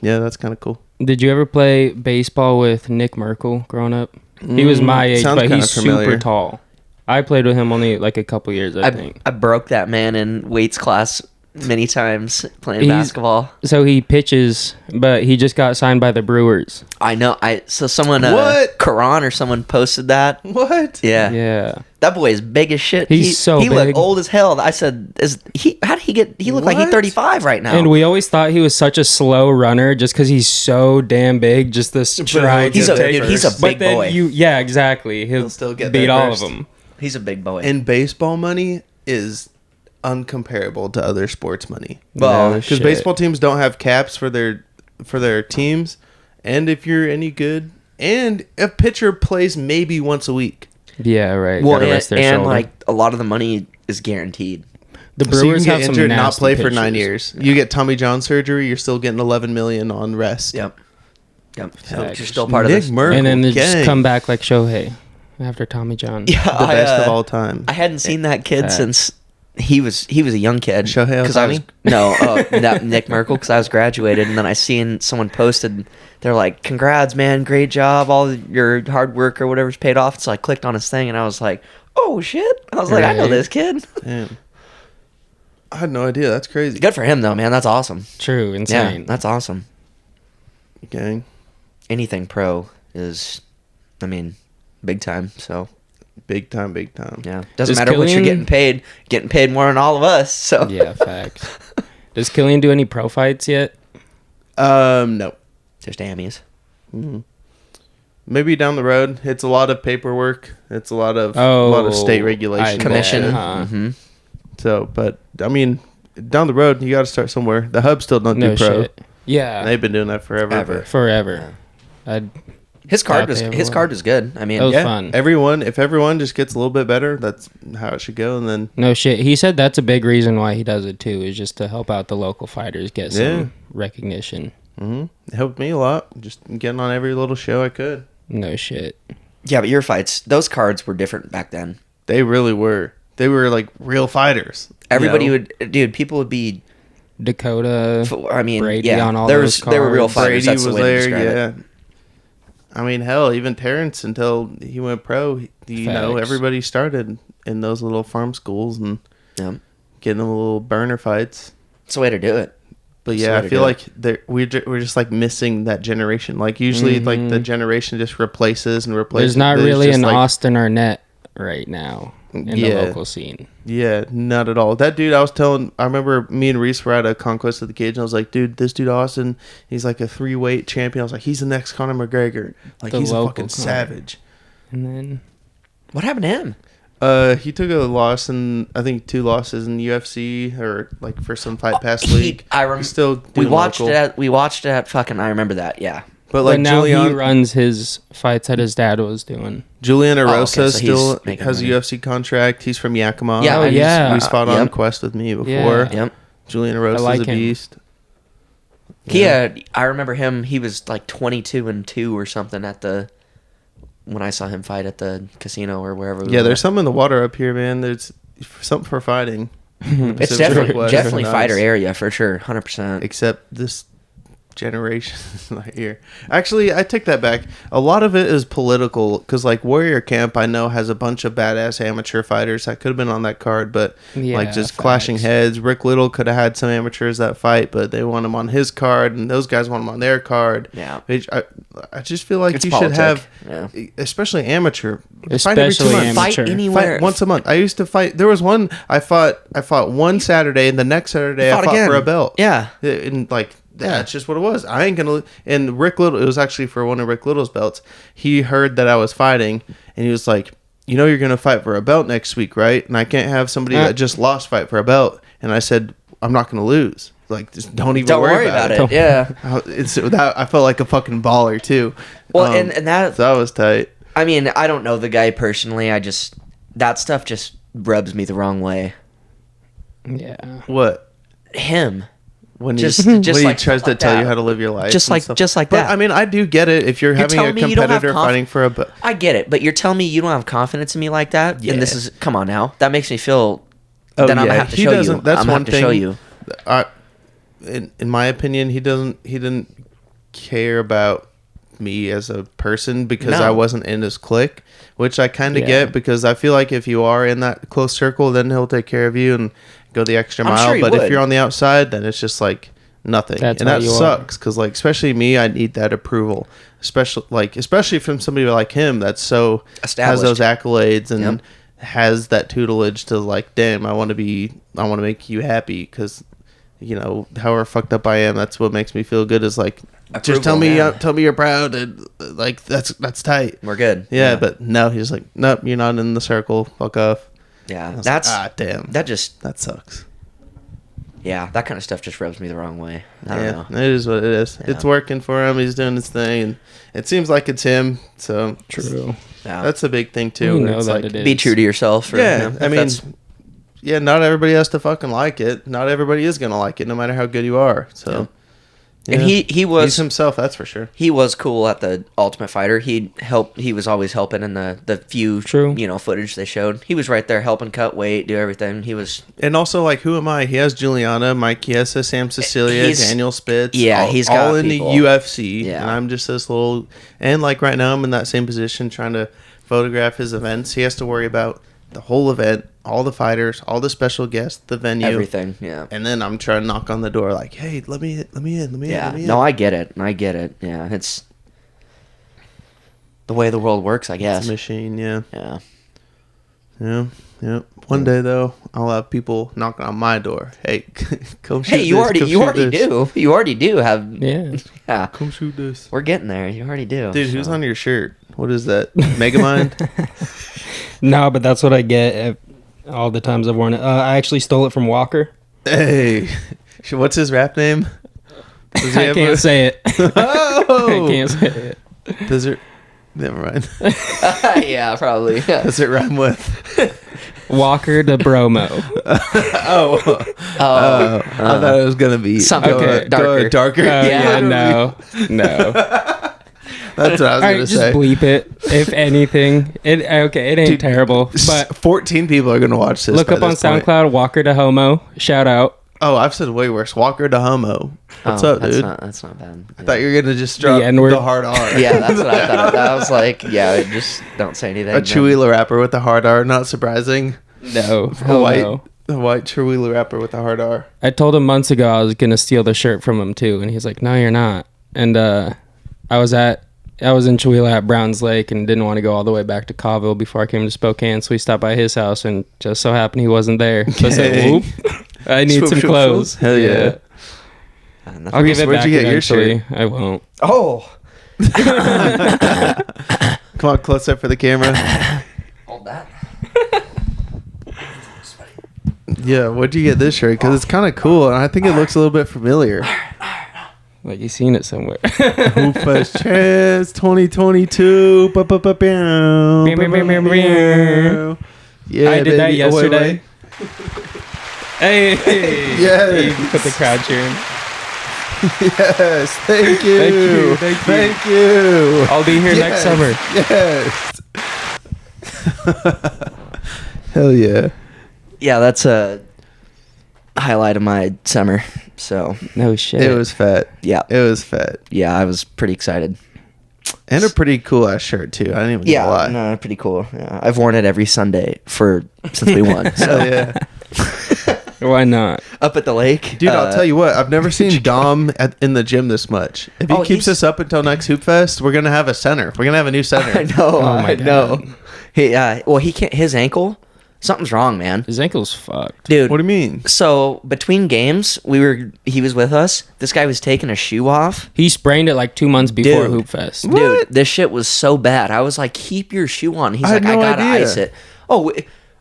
that's kind of cool. Did you ever play baseball with Nick Merkel growing up? He was my age, sounds but kinda he's familiar. super tall. I played with him only like a couple years, I think. I broke that man in weights class many times playing He's- basketball. So he pitches, but he just got signed by the Brewers. I know. So someone, What? Karan or someone posted that. What? Yeah. Yeah. That boy is big as shit. He's so he big. looked old as hell. I said, how did he get? He looked like he's What? 35 right now. And we always thought he was such a slow runner just because he's so damn big. Just the stride. He's to a- take dude, he's a first. big But then boy. Yeah, exactly. He'll still get beat there all first. of them. He's a big boy. And baseball money is uncomparable to other sports money. Well, No Because shit. baseball teams don't have caps for their teams, and if you're any good, and a pitcher plays maybe once a week. Yeah, right. well, Gotta rest and their shoulder. like a lot of the money is guaranteed. the So you Brewers can have get some injured, and not nasty play for 9 pitchers. years. You get Tommy John surgery, you're still getting 11 million on rest. Yep. So Facts. you're still part of Nick this. Merkel, And then they just gang. come back like Shohei after Tommy John. Yeah, the best of all time. I hadn't seen that kid Facts. since he was a young kid. Shohei 'Cause I was Ohtani? Nick Merkel, because I was graduated, and then I seen someone posted. They're like, "Congrats, man, great job! All your hard work or whatever's paid off." So I clicked on his thing, and I was like, "Oh shit!" I was like, "I know Right. this kid." Damn. I had no idea. That's crazy. Good for him though, man. That's awesome. True, Yeah, insane. that's awesome. Gang. Anything pro is, I mean, big time. So Big time, big time. yeah, doesn't Does matter what you're Killian- getting paid more than all of us. So Yeah, facts. Does Killian do any pro fights yet? No. just Ammies. Maybe down the road. It's a lot of paperwork. It's a lot of state regulation. Commission. bullshit. Huh? So, but I mean, down the road, you got to start somewhere. The Hub still don't No do pro. shit. Yeah, They've been doing that forever. Ever. but- forever. His card Thought was they ever his won. card was good. I mean, That was Yeah, fun. if everyone just gets a little bit better, that's how it should go. And then No shit. He said that's a big reason why he does it too, is just to help out the local fighters get some Yeah. recognition. it helped me a lot. Just getting on every little show I could. No shit. yeah, but your fights, those cards were different back then. They really were. They were like real fighters. Everybody you know? would, people would be. Dakota. I mean, Brady yeah, on all there those was there were real cards. fighters. Brady That's was the way to there. describe Yeah. it. I mean, hell, even Terrence, until he went pro, everybody started in those little farm schools and getting them little burner fights. It's the way to do it. But yeah, I feel like we're just like missing that generation. Like usually, like the generation just replaces. There's not really an Austin Arnett right now in the local scene. Yeah, not at all. That dude, I remember me and Reese were at a Conquest of the Cage, and I was like, dude, this dude Austin, he's like a 3-weight champion. I was like, he's the next Conor McGregor. Like, he's a fucking savage. And then what happened to him? He took a loss, and I think 2 losses in UFC or like for some Fight Pass league. I remember. We watched it at fucking. I remember that. Yeah. But now he runs his fights that his dad was doing. Julian Erosa still has a UFC contract. He's from Yakima. Yeah, he's fought on Quest with me before. Yeah. Yep. Julian Erosa is a beast. I remember him. He was like 22-2 or something when I saw him fight at the casino or wherever. There's something in the water up here, man. There's something for fighting. It's definitely fighter area for sure, 100%. Except this generation right here. Actually, I take that back. A lot of it is political because like Warrior Camp I know has a bunch of badass amateur fighters that could have been on that card, but clashing heads. Rick Little could have had some amateurs that fight, but they want him on his card and those guys want him on their card. I just feel like you should have especially amateur fight every 2 months. Fight anywhere. Fight once a month. I used to fight. There was one I fought one Saturday, and the next Saturday I fought for a belt. And like that's just what it was. I ain't gonna. And Rick Little, it was actually for one of Rick Little's belts. He heard that I was fighting, and he was like, you're gonna fight for a belt next week, right? And I can't have somebody that just lost fight for a belt. And I said, I'm not gonna lose. Like, just don't worry about it. Yeah. I felt like a fucking baller too. Well, and that was tight. I mean, I don't know the guy personally. That stuff just rubs me the wrong way. Yeah. What? Him. When just when like he tries to tell you how to live your life, just like that. But I mean, I do get it. If you're having a competitor fighting for a, I get it. But you're telling me you don't have confidence in me like that, and this is come on now. That makes me feel. Then I'm gonna have to show you. That's one thing. Show you. In my opinion, he didn't care about me as a person because I wasn't in his clique, which I kind of get because I feel like if you are in that close circle, then he'll take care of you and go the extra mile. Sure but if you're on the outside, then it's just like nothing. And that sucks because like especially me, I need that approval, especially from somebody like him that's so has those accolades and has that tutelage to like, damn, I want to make you happy because however fucked up I am, that's what makes me feel good is like approval, just tell me you're proud and like that's tight. We're good. Yeah, but no, he's like, nope, you're not in the circle. Fuck off. Yeah, that's like, damn. That sucks. Yeah, that kind of stuff just rubs me the wrong way. I don't know. It is what it is. Yeah. It's working for him. He's doing his thing, and it seems like it's him. So true. Yeah. That's a big thing too. Know that it is. Be true to yourself. I mean, not everybody has to fucking like it. Not everybody is gonna like it, no matter how good you are. So. Yeah. Yeah. And he's himself, that's for sure. He was cool at the Ultimate Fighter. He was always helping in the few footage they showed. He was right there helping cut weight, do everything. He was. And also, like, who am I? He has Juliana, Mike Chiesa, Sam Cecilia, Daniel Spitz. Yeah, he's got all in people. The UFC. Yeah. And I'm just this little. And like right now, I'm in that same position trying to photograph his events. He has to worry about the whole event, all the fighters, all the special guests, the venue, everything. Yeah. And then I'm trying to knock on the door, like, "Hey, let me in." Yeah. No, I get it. Yeah, it's the way the world works, I guess. It's a machine. Yeah. Yeah. Yeah. Yeah. One day though, I'll have people knocking on my door. Hey, come shoot this. You already do. You already do have. Yeah. Yeah. Come shoot this. We're getting there. You already do. Dude, who's on your shirt? What is that? Megamind? No, but that's what I get all the times I've worn it. I actually stole it from Walker. Hey, what's his rap name? I can't say it. Oh! I can't say it. Does it? Never mind. Yeah, probably. Yeah. Does it rhyme with? Walker to Bromo. I thought it was gonna be something darker. Yeah, no. That's what I was gonna say. Just bleep it. If anything, it ain't terrible. But 14 people are gonna watch this. Look up on SoundCloud. Walker to Homo. Shout out. Oh, I've said way worse. Walker to Homo. What's up, dude? That's not bad. I thought you were gonna just drop the hard R. Yeah, that's what I thought. I was like, yeah, just don't say anything. A Chewy rapper with the hard R. Not surprising. No. The white Chewy rapper with the hard R. I told him months ago I was gonna steal the shirt from him too, and he's like, "No, you're not." And I was in Chewelah at Browns Lake and didn't want to go all the way back to Colville before I came to Spokane, so we stopped by his house and just so happened he wasn't there. So I said, "Whoop, I need some clothes." Hell yeah. I'll give it Where'd back you get your eventually. shirt? I won't. Oh. Come on, close up for the camera. Hold that. Yeah, where'd you get this shirt? Because it's kind of cool, and I think it looks a little bit familiar. Like you've seen it somewhere. Hoop Fest Chance 2022. Yeah, I did that yesterday. Hey, yeah, you put the crowd cheering. Yes, thank you. Thank you. I'll be here next summer. Yes. Hell yeah. Yeah, that's a highlight of my summer. So No shit. It was fat. yeah, It was fat. yeah, I was pretty excited. And a pretty cool ass shirt too. I didn't even Yeah, lie. no, pretty cool. Yeah, I've worn it every Sunday since we won. So. Hell yeah. Why not? Up at the lake, Dude, I'll tell you what. I've never seen Dom in the gym this much. If he keeps us up until next Hoop Fest, we're gonna have a center. We're gonna have a new center. I know. Oh my I know. He can't. His ankle. Something's wrong, man. His ankle's fucked. Dude. What do you mean? So between games, he was with us. This guy was taking a shoe off. He sprained it like 2 months before Dude. Hoop Fest. Dude, this shit was so bad. I was like, keep your shoe on. He's I had like, I no gotta idea. ice it. Oh,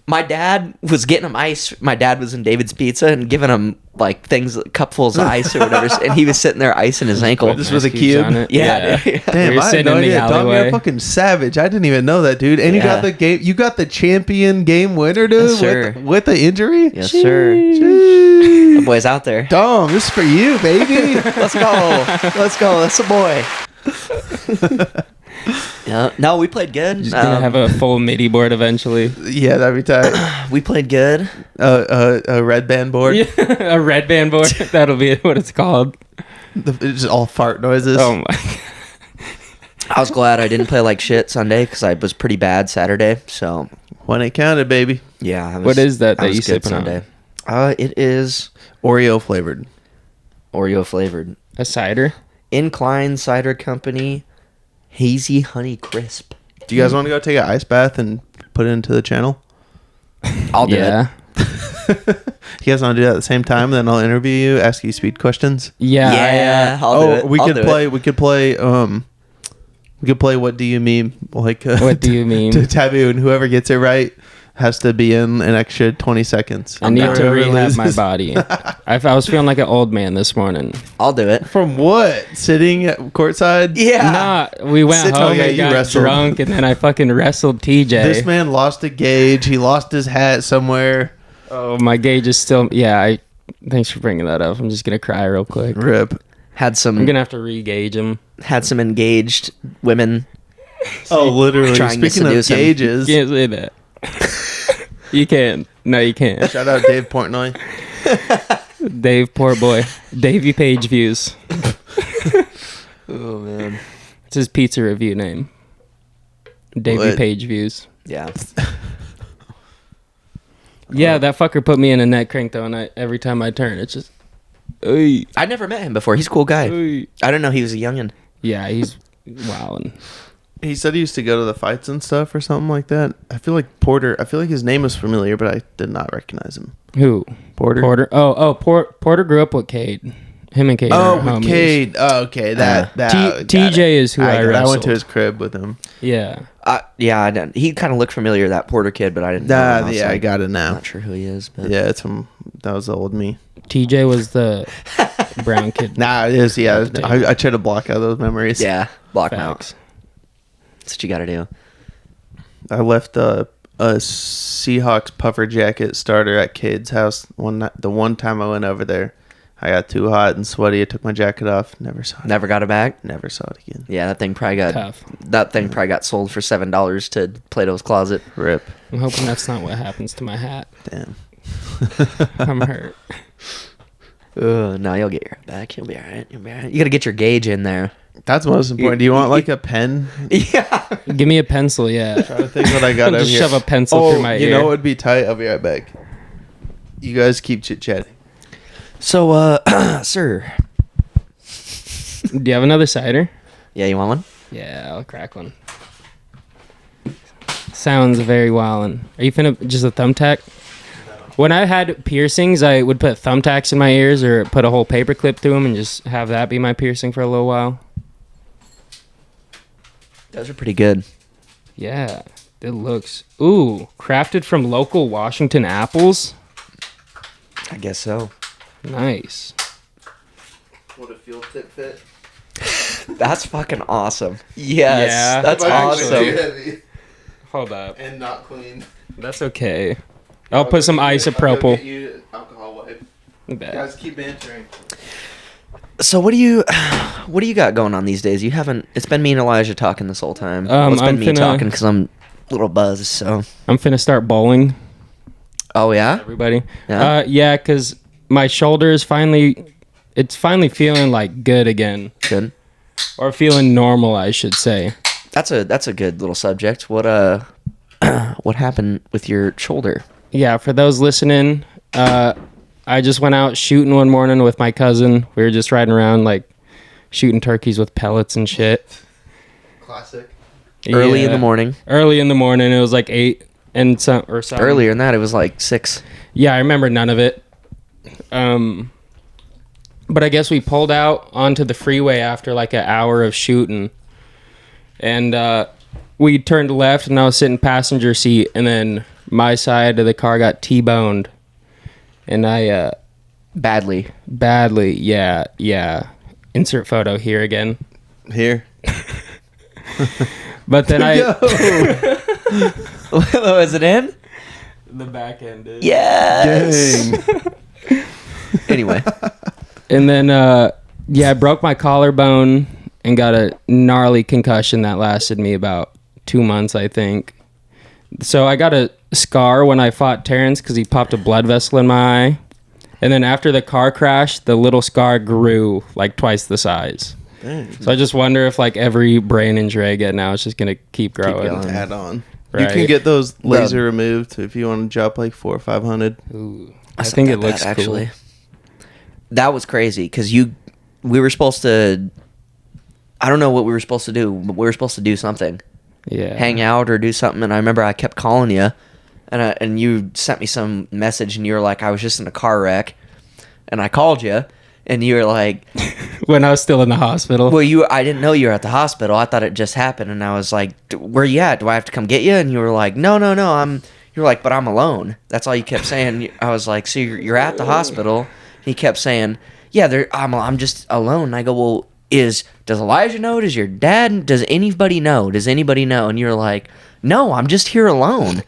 my dad was getting him ice. My dad was in David's Pizza and giving him like cupfuls of ice or whatever. And he was sitting there icing his ankle. This was a Ice cubes on cube? it. Yeah. Damn, We were I had sitting no in the idea. Dom, you're a alleyway. fucking savage. I didn't even know that, dude. And you got Yeah. the game. You got the champion game winner, dude. Yes, sir. With the injury. Yes, sir. Jeez. The boy's out there. Dom, this is for you, baby. Let's go. Let's go. That's a boy. Yeah. No, we played good. He's gonna have a full MIDI board eventually. Yeah, that'd be tight. We played good. A red band board. Yeah, a red band board. That'll be what it's called. It's just all fart noises. Oh my. I was glad I didn't play like shit Sunday because I was pretty bad Saturday. So When it counted, baby. yeah. What is that I was you good sipping on? Sunday? It is Oreo flavored. Oreo flavored. A cider? Incline Cider Company Hazy Honey Crisp. Do you guys want to go take an ice bath and put it into the channel? I'll do it. You guys want to do that at the same time? Then I'll interview you, ask you speed questions. Yeah. Yeah, I'll do it. we I'll could do play. it. We could play. We could play. What do you mean? Like What do you mean? to taboo, and whoever gets it right has to be in an extra 20 seconds. I need to Whoever rehab my loses- body. I was feeling like an old man this morning. I'll do it. From what? Sitting at courtside? Yeah. Nah, we went Sit- home yeah, and you got wrestled. drunk, and then I fucking wrestled TJ. This man lost a gauge. He lost his hat somewhere. Oh, my gauge is still. Yeah, thanks for bringing that up. I'm just gonna cry real quick. Rip. Had some I'm gonna have to re-gauge him. engaged women. Oh, literally. Trying to Speaking of seduce him. gauges. You can't say that. You can. No, you can't. Shout out Dave Portnoy. Dave, poor boy. Davey Page Views. Oh man. It's his pizza review name. Davey What? Page Views. Yeah. Yeah, that fucker put me in a neck crank though, and every time I turn, it's just. Oy, I never met him before. He's a cool guy. oy. I didn't know he was a youngin. Yeah, he's wildin'. He said he used to go to the fights and stuff or something like that. I feel like his name was familiar, but I did not recognize him. Who? Porter? Porter grew up with Cade. Him and Cade. Oh, are with homies. Cade. Oh, okay. TJ is who I went wrestled. to his crib with him. Yeah. Yeah, I didn't. He kind of looked familiar, that Porter kid, but I didn't know him. Yeah, I got it I'm now. not sure who he is. But Yeah, it's him. That was the old me. TJ was the brown kid. Nah, it is. Yeah, I tried to block out those memories. Yeah, block him out. Facts. That's what you got to do. I left a Seahawks puffer jacket starter at Cade's house the one time I went over there. I got too hot and sweaty. I took my jacket off. Never saw it. Never got it back. Never saw it again. Yeah, that thing probably got Tough. sold for $7 to Plato's Closet. Rip. I'm hoping that's not what happens to my hat. Damn. I'm hurt. No, you'll get your back. You'll be all right. You'll be all right. You got to get your gauge in there. That's most important. Do you want like a pen? Yeah. Give me a pencil, yeah. Trying to think what I got over Just here. shove a pencil through my ear. You know what would be tight? I'll be right back. You guys keep chit-chatting. So, sir. Do you have another cider? Yeah, you want one? Yeah, I'll crack one. Sounds very wildin'. Are you finna just a thumbtack? When I had piercings, I would put thumbtacks in my ears or put a whole paper clip through them and just have that be my piercing for a little while. Those are pretty good. Yeah, it looks. Ooh, crafted from local Washington apples. I guess so. Nice. Would a field tip fit? That's fucking awesome. Yes, Yeah. that's awesome. Heavy Hold up. and not clean. That's okay. I'll put some isopropyl. Get you alcohol wipe. Bet. Guys, keep bantering. So what do you got going on these days? You haven't. It's been me and Elijah talking this whole time. Well, it's been I'm me finna- talking because I'm a little buzzed. So. I'm finna start bowling. Oh yeah. Everybody. Yeah? Yeah, because my shoulder is finally feeling like good again. Good. Or feeling normal, I should say. That's a good little subject. What what happened with your shoulder? Yeah, for those listening, I just went out shooting one morning with my cousin. We were just riding around, like, shooting turkeys with pellets and shit. Classic. Early in Yeah. the morning. Early in the morning. It was like 8 and some or something. Earlier than that, it was like 6. Yeah, I remember none of it. But I guess we pulled out onto the freeway after like an hour of shooting. And we turned left and I was sitting passenger seat. And then my side of the car got T-boned. And I... Badly. badly, yeah. Insert photo here again. Here. But then Was it in? The back end is... Yes. Dang. Anyway. And then, I broke my collarbone and got a gnarly concussion that lasted me about 2 months, I think. So I got a scar when I fought Terrence because he popped a blood vessel in my eye. And then after the car crash, the little scar grew like twice the size. Dang. So I just wonder if like every brain injury I get now is just going to keep growing. going. Add on. Right. You can get those laser removed if you want to drop like 400 or 500. Ooh, I I think said it looks that, cool. That was crazy because we were supposed to. I don't know what we were supposed to do, but we were supposed to do something, Yeah. hang out or do something. And I remember I kept calling you, and you sent me some message, and you were like, "I was just in a car wreck," and I called you, and you were like, When I was still in the hospital. "Well, I didn't know you were at the hospital. I thought it just happened." And I was like, "Where you at? Do I have to come get you?" And you were like, "No, You were like, "But I'm alone." That's all you kept saying. I was like, "So you're at the hospital?" He kept saying, "Yeah, I'm just alone." And I go, "Well, does Elijah know? Does your dad? Does anybody know? Does anybody know?" And you're like, "No, I'm just here alone."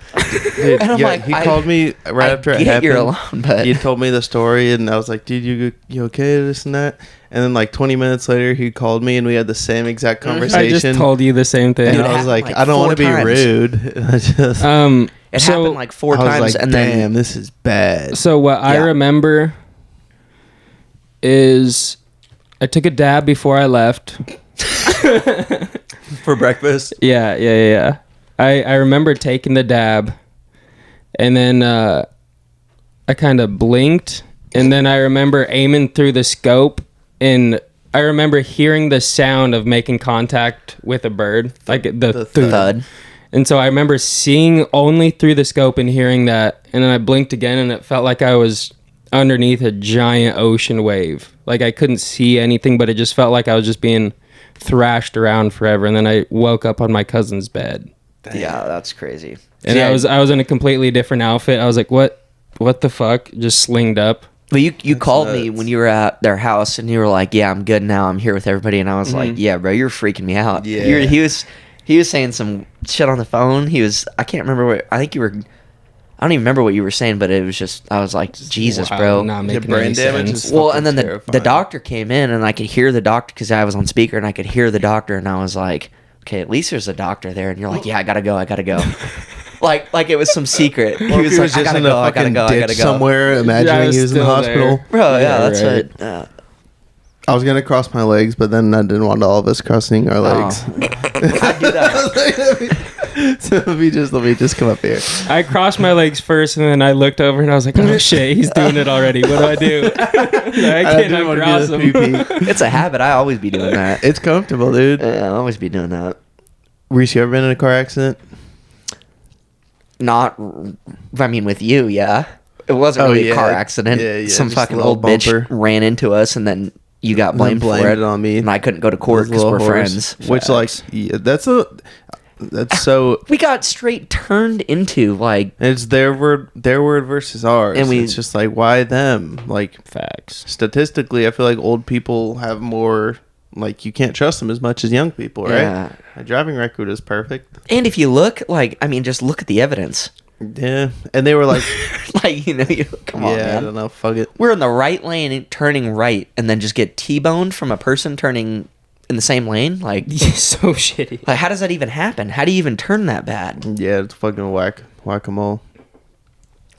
Dude, And I'm yeah, like, he called me right after it get happened. you're alone, but He told me the story, and I was like, "Dude, you okay? This and that." And then like 20 minutes later, he called me, and we had the same exact conversation. I just told you the same thing. and Dude, it I was happened like, like I don't 4 want to be times. rude. I just, it so, happened like 4 I was times, like, and damn, then this is bad. So what I Yeah. remember is I took a dab before I left. for breakfast. Yeah. I remember taking the dab, and then I kind of blinked, and then I remember aiming through the scope, and I remember hearing the sound of making contact with a bird, like the Thud. And so I remember seeing only through the scope and hearing that, and then I blinked again, and it felt like I was underneath a giant ocean wave. Like I couldn't see anything, but it just felt like I was just being thrashed around forever. And then I woke up on my cousin's bed, Yeah, that's crazy. and Yeah. I was in a completely different outfit. I was like, what the fuck? Just slinged up. Well, you called me nuts. when you were at their house, and you were like, "Yeah, I'm good now. I'm here with everybody." And I was like, "Yeah, bro, you're freaking me out." Yeah. He was saying some shit on the phone. I can't remember what. I think you were. I don't even remember what you were saying, but it was just. I was like, Jesus, Wow, bro. not making brain any damage sense. is- Well, fucking and then the terrifying. doctor came in, and I could hear the doctor because I was on speaker, and I could hear the doctor, and I was like, "Okay, at least there's a doctor there." And you're like, "Yeah, I gotta go. like it was some secret. He Or if was he like, was I just gotta in go, a I gotta fucking go, I gotta ditch go. somewhere, imagining he was in the still hospital. there. Bro, yeah, Yeah, that's right. what. I was gonna cross my legs, but then I didn't want all of us crossing our legs. I'd do that. So let me just come up here. I crossed my legs first, and then I looked over, and I was like, "Oh shit, he's doing it already. What do I do? I can't didn't wanna uncross do him." the pee-pee. It's a habit. I always be doing that. It's comfortable, dude. Yeah, I'll always be doing that. Reese, you ever been in a car accident? Not, I mean, with you, yeah. It wasn't really a car accident. Yeah, Some just a fucking little old bumper. bitch ran into us, and then you got blamed for blamed it. it on me. And I couldn't go to court because we're friends. Which, like, yeah, that's so. We got straight turned into, like, It's their word versus ours, And it's just like, why them? Like, Facts. statistically, I feel like old people have more. Like, you can't trust them as much as young people, right? Yeah. My driving record is perfect. and if you look, like, I mean, just look at the evidence. Yeah, and they were like, Like, come on, yeah, I man. don't know, fuck it. We're in the right lane turning right, and then just get T-boned from a person turning in the same lane? Like, So shitty. how does that even happen? How do you even turn that bad? Yeah, it's fucking whack-a-mole.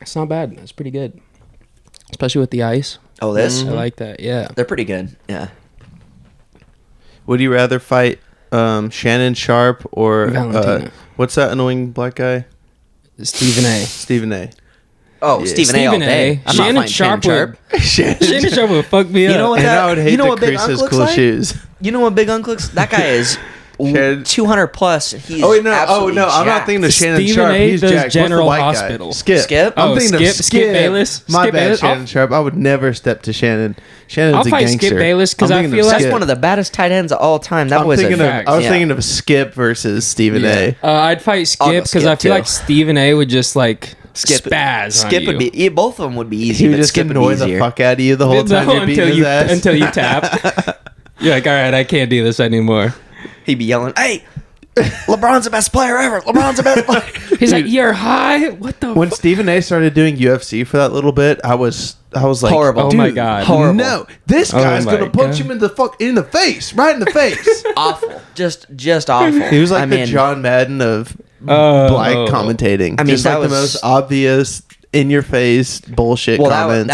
It's not bad. It's pretty good, especially with the ice. Oh, this? Mm-hmm. I like that. Yeah. They're pretty good. Yeah. Would you rather fight Shannon Sharp or Valentina. what's that annoying black guy? Stephen A. Stephen A. Oh, Yeah. Stephen A. all day. I'm Shannon not fighting Sharp. Shannon Shannon Sharp would fuck me up. You know what And that- I would hate you know that what Big Chris Unc has looks cool like? shoes. You know what Big Unc looks? That guy is Shannon- 200 plus. And he's Oh wait, no! Oh absolutely no! I'm not jacked. thinking of Shannon Stephen Sharp. A. He's does Jack. What's the General white guy? Hospital. Skip. Skip? I'm Oh, thinking of Skip Bayless. My Skip bad, Bayless. Shannon Sharp. I would never step to Shannon. Shannon's I'll a fight gangster. Skip Bayless 'cause I'm I thinking feel of like- That's Skip. one of the baddest tight ends of all time. That I'm was thinking a of. fact. I was Yeah. thinking of Skip versus Stephen A. I'd fight Skip go because I Skip, feel too. like Stephen A. would just like Skip spaz. Skip on would you. be. Yeah, both of them would be easy. He would but just Skip would be annoy the easier. fuck out of you the whole time you're beating his ass. until you tap. You're like, all right, I can't do this anymore. He'd be yelling, "Hey, LeBron's the best player ever. LeBron's the best player." He's like, you're high. What the? When Stephen A. started doing UFC for that little bit, I was like, Horrible. Oh Dude, my God. Horrible. No, this guy's my gonna punch God. him in the face, right in the face. Awful. Just awful. He was like I the mean, John Madden of Oh. black commentating. I mean, just that like the was- most obvious, in your face bullshit Well, comments.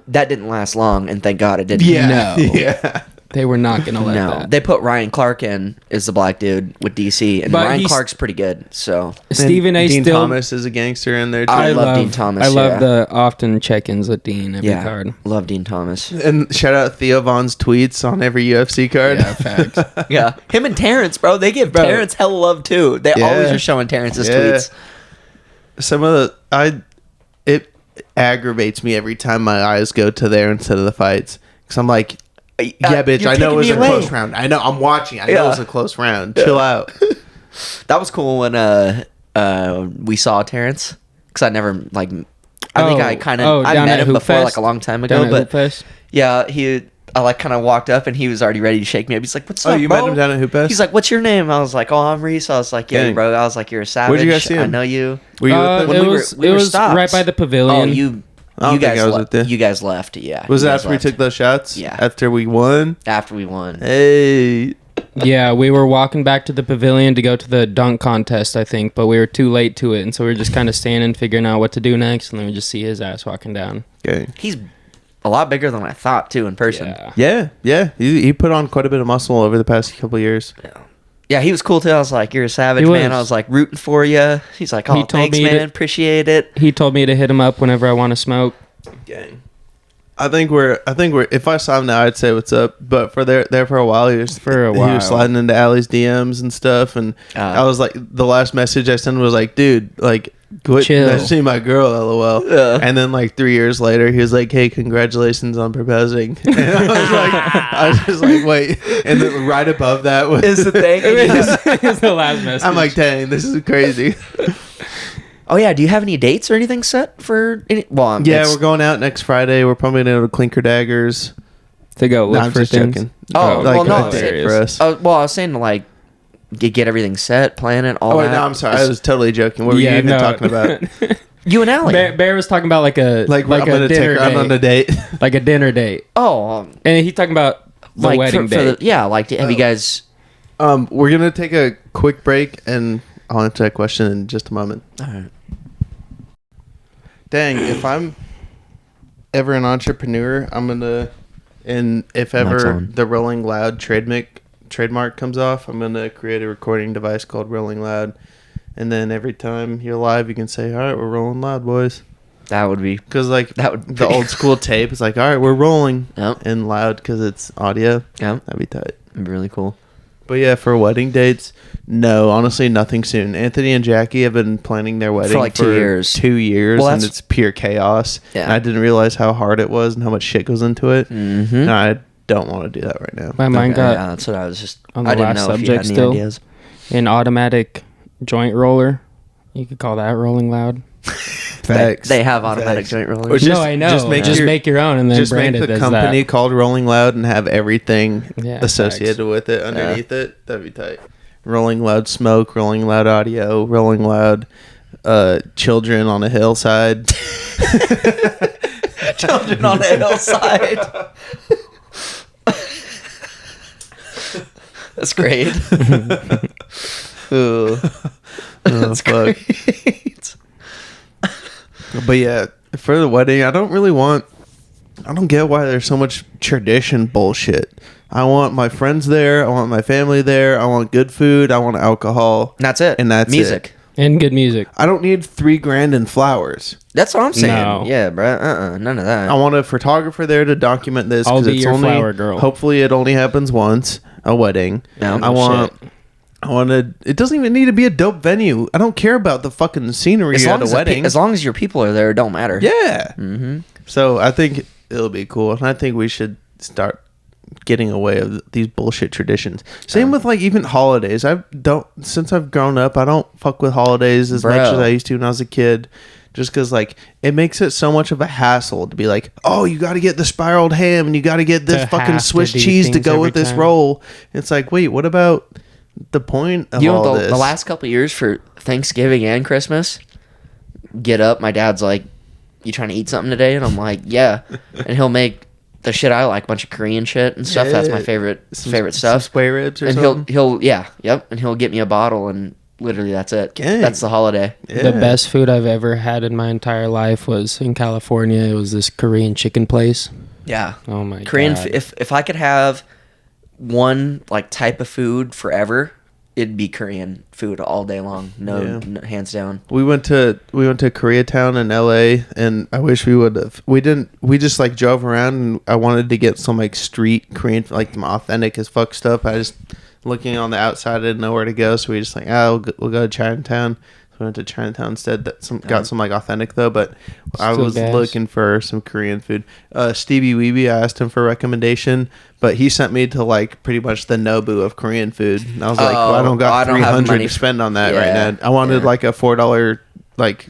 that didn't last long, and thank God it didn't. yeah, No. yeah. They were not gonna let No, that. they put Ryan Clark in as the black dude with DC, and But Ryan he's- Clark's pretty good. So Stephen A. Dean still. Thomas is a gangster in there too. I love Dean Thomas, I love yeah. the often check-ins with Dean every yeah, card. love Dean Thomas. And shout out Theo Von's tweets on every UFC card. Yeah, facts. Yeah, him and Terrence, bro, they give Terrence hella love too. They Yeah. always are showing Terrence's Yeah. tweets. Some of it aggravates me every time my eyes go to there instead of the fights because I'm like, yeah, bitch, you're I know it was taking a me away. close round. I know, I'm watching. I know Yeah. it was a close round. Chill out. That was cool when we saw Terrence because I never like. I think I kind of I down met at him Hoop before Fest? like a long time Down ago, at but Hoop Fest? yeah, I like kind of walked up and he was already ready to shake me up. He's like, "What's Oh, up, you bro?" met him down at Hoop Fest? He's like, "What's your name?" I was like, "Oh, I'm Reese." I was like, "Yeah, Dang. bro." I was like, "You're a savage. Where'd you guys see I him? know you." Were you with when it we were- was, we it were was stopped. right by the Oh, pavilion. I you don't think guys I was with you. you guys left. Yeah, Was you that guys after we left. took those shots? Yeah. After we won? After we won? Hey. Yeah, we were walking back to the pavilion to go to the dunk contest, I think, but we were too late to it, and so we were just kind of standing, figuring out what to do next, and then we just see his ass walking down. Okay. He's a lot bigger than I thought too in person. Yeah. Yeah. He put on quite a bit of muscle over the past couple of years. Yeah, he was cool too. I was like, "You're a savage, He man." was. I was like, rooting for you. He's like, "Oh, He told thanks, me man. to- Appreciate it." He told me to hit him up whenever I want to smoke. Gang. I think we're if I saw him now I'd say what's up, but for there for a while he was he while. was sliding into Allie's DMs and stuff, and I was like, the last message I sent was like, dude, like, quit Chill. messaging my girl, lol. Yeah. And then like 3 years later he was like, hey, congratulations on proposing. And I was just like, wait. And then right above that was Is the thing. It was the last message. I'm like, dang, this is crazy. Oh yeah, do you have any dates or anything set for any? Well, Yeah, it's- we're going out next Friday. We're probably gonna go to Clinker Daggers. to go look No, I'm for just things. joking. Oh, Like well, no, a date for us. well, I was saying to like get everything set, plan it, all Oh wait, that. no, I'm sorry. I was totally joking. What were you even talking about? You and Allie. Bear was talking about like Like I'm a gonna take dinner her out on a date. date. Like a dinner date. Oh, And he's talking about the like wedding for date. yeah, like have you guys? We're gonna take a quick break, and I'll answer that question in just a moment. All right. Dang, if I'm ever an entrepreneur, I'm gonna, and if ever the Rolling Loud trademark comes off, I'm gonna create a recording device called Rolling Loud, and then every time you're live, you can say, "All right, we're rolling loud, boys." That would be Because like that would the old school tape is like, "All right, we're rolling," Yep. and loud because it's audio. Yep. That'd be tight. It'd be really cool. But yeah, for wedding dates, no, honestly, nothing soon. Anthony and Jackie have been planning their wedding For like 2 years. 2 years, Well, and that's- it's pure chaos. Yeah. And I didn't realize how hard it was and how much shit goes into it. Mm-hmm. And I don't want to do that right now. My mind got Yeah, that's what I was just. on the I didn't last know if you had subject any still. ideas. an automatic joint roller. You could call that rolling loud. Facts. They have automatic Facts. joint Or rollers. just- no, I know. just Make your own and then Just brand make it the as company that. called Rolling Loud and have everything Yeah, associated with it underneath it. That'd be tight. Rolling Loud smoke, Rolling Loud audio, Rolling Loud children on a hillside. Children on the hillside. That's great. Ooh. That's fuck. great. But yeah, for the wedding, I don't get why there's so much tradition bullshit. I want my friends there. I want my family there. I want good food. I want alcohol. That's it. And that's music. And good music. I don't need $3,000 in flowers. That's what I'm saying. No. Yeah, bro. None of that. I want a photographer there to document this. I'll 'cause be it's your only, flower girl. Hopefully, it only happens once. A wedding. Yeah, I want. It doesn't even need to be a dope venue. I don't care about the fucking scenery at a wedding. As long as your people are there, it don't matter. Yeah. Mm-hmm. So I think it'll be cool, and I think we should start getting away of these bullshit traditions. Same with like even holidays. Since I've grown up, I don't fuck with holidays as much as I used to when I was a kid. Just because like it makes it so much of a hassle to be like, oh, you got to get the spiraled ham and you got to get this To fucking have to Swiss do cheese to things go every with this time. roll. It's like, wait, what about the point of You all know, this? the last couple of years for Thanksgiving and Christmas, get up. My dad's like, "You trying to eat something today?" And I'm like, "Yeah." And he'll make the shit I like, a bunch of Korean shit and stuff. That's my Yeah. favorite Some stuff. spare ribs or And something. he'll and he'll get me a bottle, and literally that's it. Gang. That's the holiday. Yeah. The best food I've ever had in my entire life was in California. It was this Korean chicken place. Yeah. Oh my Korean. god! If I could have one like type of food forever, it'd be Korean food all day long. No, hands down. We went to Koreatown in LA, and I wish we would have. We didn't. We just like drove around, and I wanted to get some like street Korean, like some authentic as fuck stuff. I just looking on the outside, I didn't know where to go, so we just like, we'll go to Chinatown. So we went to Chinatown instead. Got some like authentic though, but I Still was gas. looking for some Korean food. Stevie Weeby, I asked him for a recommendation, but he sent me to like pretty much the Nobu of Korean food, and I was like, well, I don't got I don't have 300 money to spend on that Yeah. right now. I wanted like a $4 like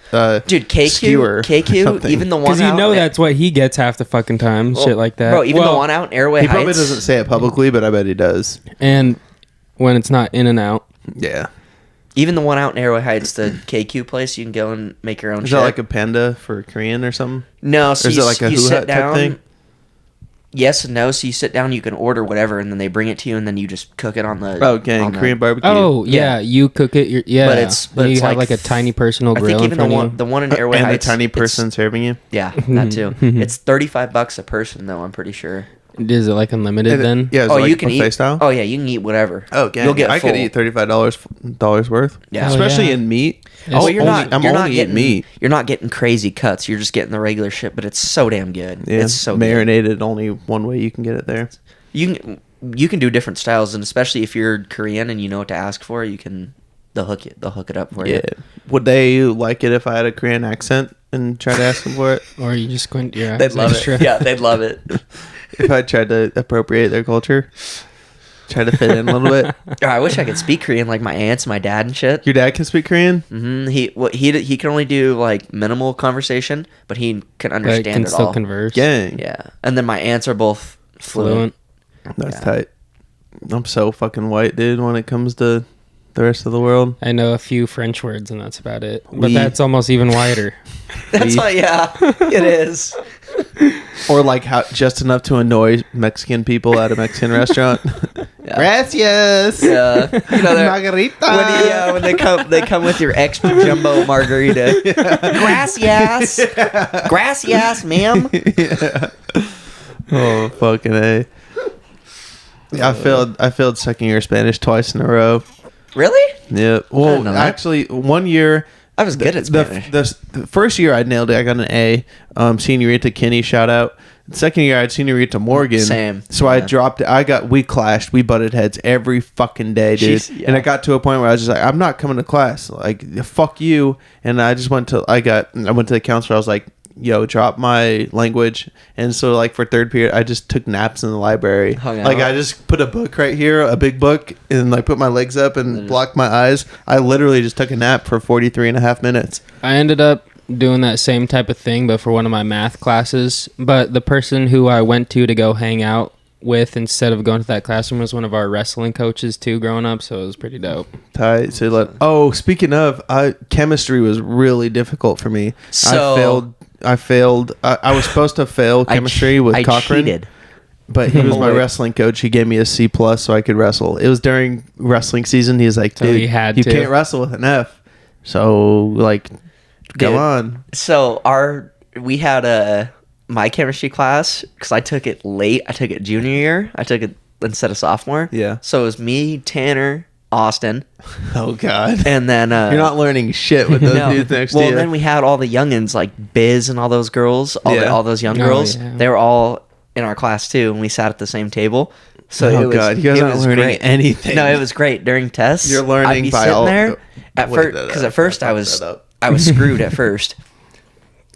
Dude, KQ, skewer KQ, something. even the one Because you out know in- that's what he gets half the fucking time. Well, shit like that. Bro, even Well, the one out in Airway He Heights. probably doesn't say it publicly, but I bet he does. And when it's not in and out. Yeah. Even the one out in Airway Heights, the KQ place, you can go and make your own Is shit. that like a panda for Korean or something? No, so Or is you, it like a you hoo sit hut type down. thing? Yes and no. So you sit down, you can order whatever, and then they bring it to you, and then you just cook it on the. Oh, gang, on the- Korean barbecue. Oh yeah, you cook it. Yeah, But it's you have like like a tiny personal I grill think in even the front one, of you. the one in Airway and a Heights, tiny it's- person serving you. Yeah, that too. It's $35 a person, though. I'm pretty sure. Is it like unlimited then? Yeah, is Oh, it like you can buffet eat. style? Oh yeah, you can eat whatever. Oh, gang. You'll get I full. could eat $35 worth. Yeah. Oh, Especially yeah. in meat. Oh, you're not. I'm you're only not eating getting meat. You're not getting crazy cuts. You're just getting the regular shit, but it's so damn good. Yeah, It's so good. marinated. Only one way you can get it there. You can do different styles, and especially if you're Korean and you know what to ask for, they'll hook it up for you. Yeah. Would they like it if I had a Korean accent and try to ask them for it? Or you just squint your eyes They'd love extra. it. Yeah, they'd love it. If I tried to appropriate their culture, try to fit in a little bit. Oh, I wish I could speak Korean like my aunts, my dad, and shit. Your dad can speak Korean? He can only do like minimal conversation, but he can But understand can it still all. converse. Gang. Yeah, and then my aunts are both fluent. That's Yeah. tight. I'm so fucking white, dude, when it comes to the rest of the world. I know a few French words, and that's about it. But Oui. that's almost even whiter. That's why, yeah, it is. Or like how just enough to annoy Mexican people at a Mexican restaurant. Yeah. Gracias. Yeah, you know, Margarita. when they come with your extra jumbo margarita. Gracias, gracias, ma'am. Yeah. Oh fucking A. Yeah, I failed second year Spanish twice in a row. Really? Yeah. I Well, didn't know that. actually, one year I was good at Spanish. The first year I nailed it. I got an A. Senorita Kinney, shout out. The second year I had Senorita Morgan. Same. So I Yeah. dropped it. We clashed. We butted heads every fucking day, dude. Jeez, yeah. And it got to a point where I was just like, I'm not coming to class. Like, fuck you. And I just went to the counselor. I was like, yo, drop my language. And so like for third period I just took naps in the library. Hung out. Like I just put a book right here, a big book, and like put my legs up and blocked my eyes. I literally just took a nap for 43 and a half minutes. I ended up doing that same type of thing, but for one of my math classes. But the person who I went to go hang out with instead of going to that classroom was one of our wrestling coaches too growing up, so it was pretty dope. Tight. So speaking of, chemistry was really difficult for me. So I failed. I was supposed to fail chemistry with I Cochran. cheated. But he was my Wait. wrestling coach. He gave me a C+ so I could wrestle. It was during wrestling season. He's like, So dude, he had you to. can't wrestle with an F. So like, come Dude. on. So we had my chemistry class because I took it late. I took it junior year. I took it instead of sophomore. Yeah. So it was me, Tanner, Austin, Oh God. and then You're not learning shit with those no. dudes next Well, to you. then we had all the youngins like Biz and all those girls, all those young Oh, girls. yeah. They were all in our class too, and we sat at the same table. So Oh, it was, God, you guys it aren't was learning great. anything. No, it was great during tests. You're learning I'd be by sitting all- there at Wait, first that because up. at first I Fuck was that up. I was screwed at first.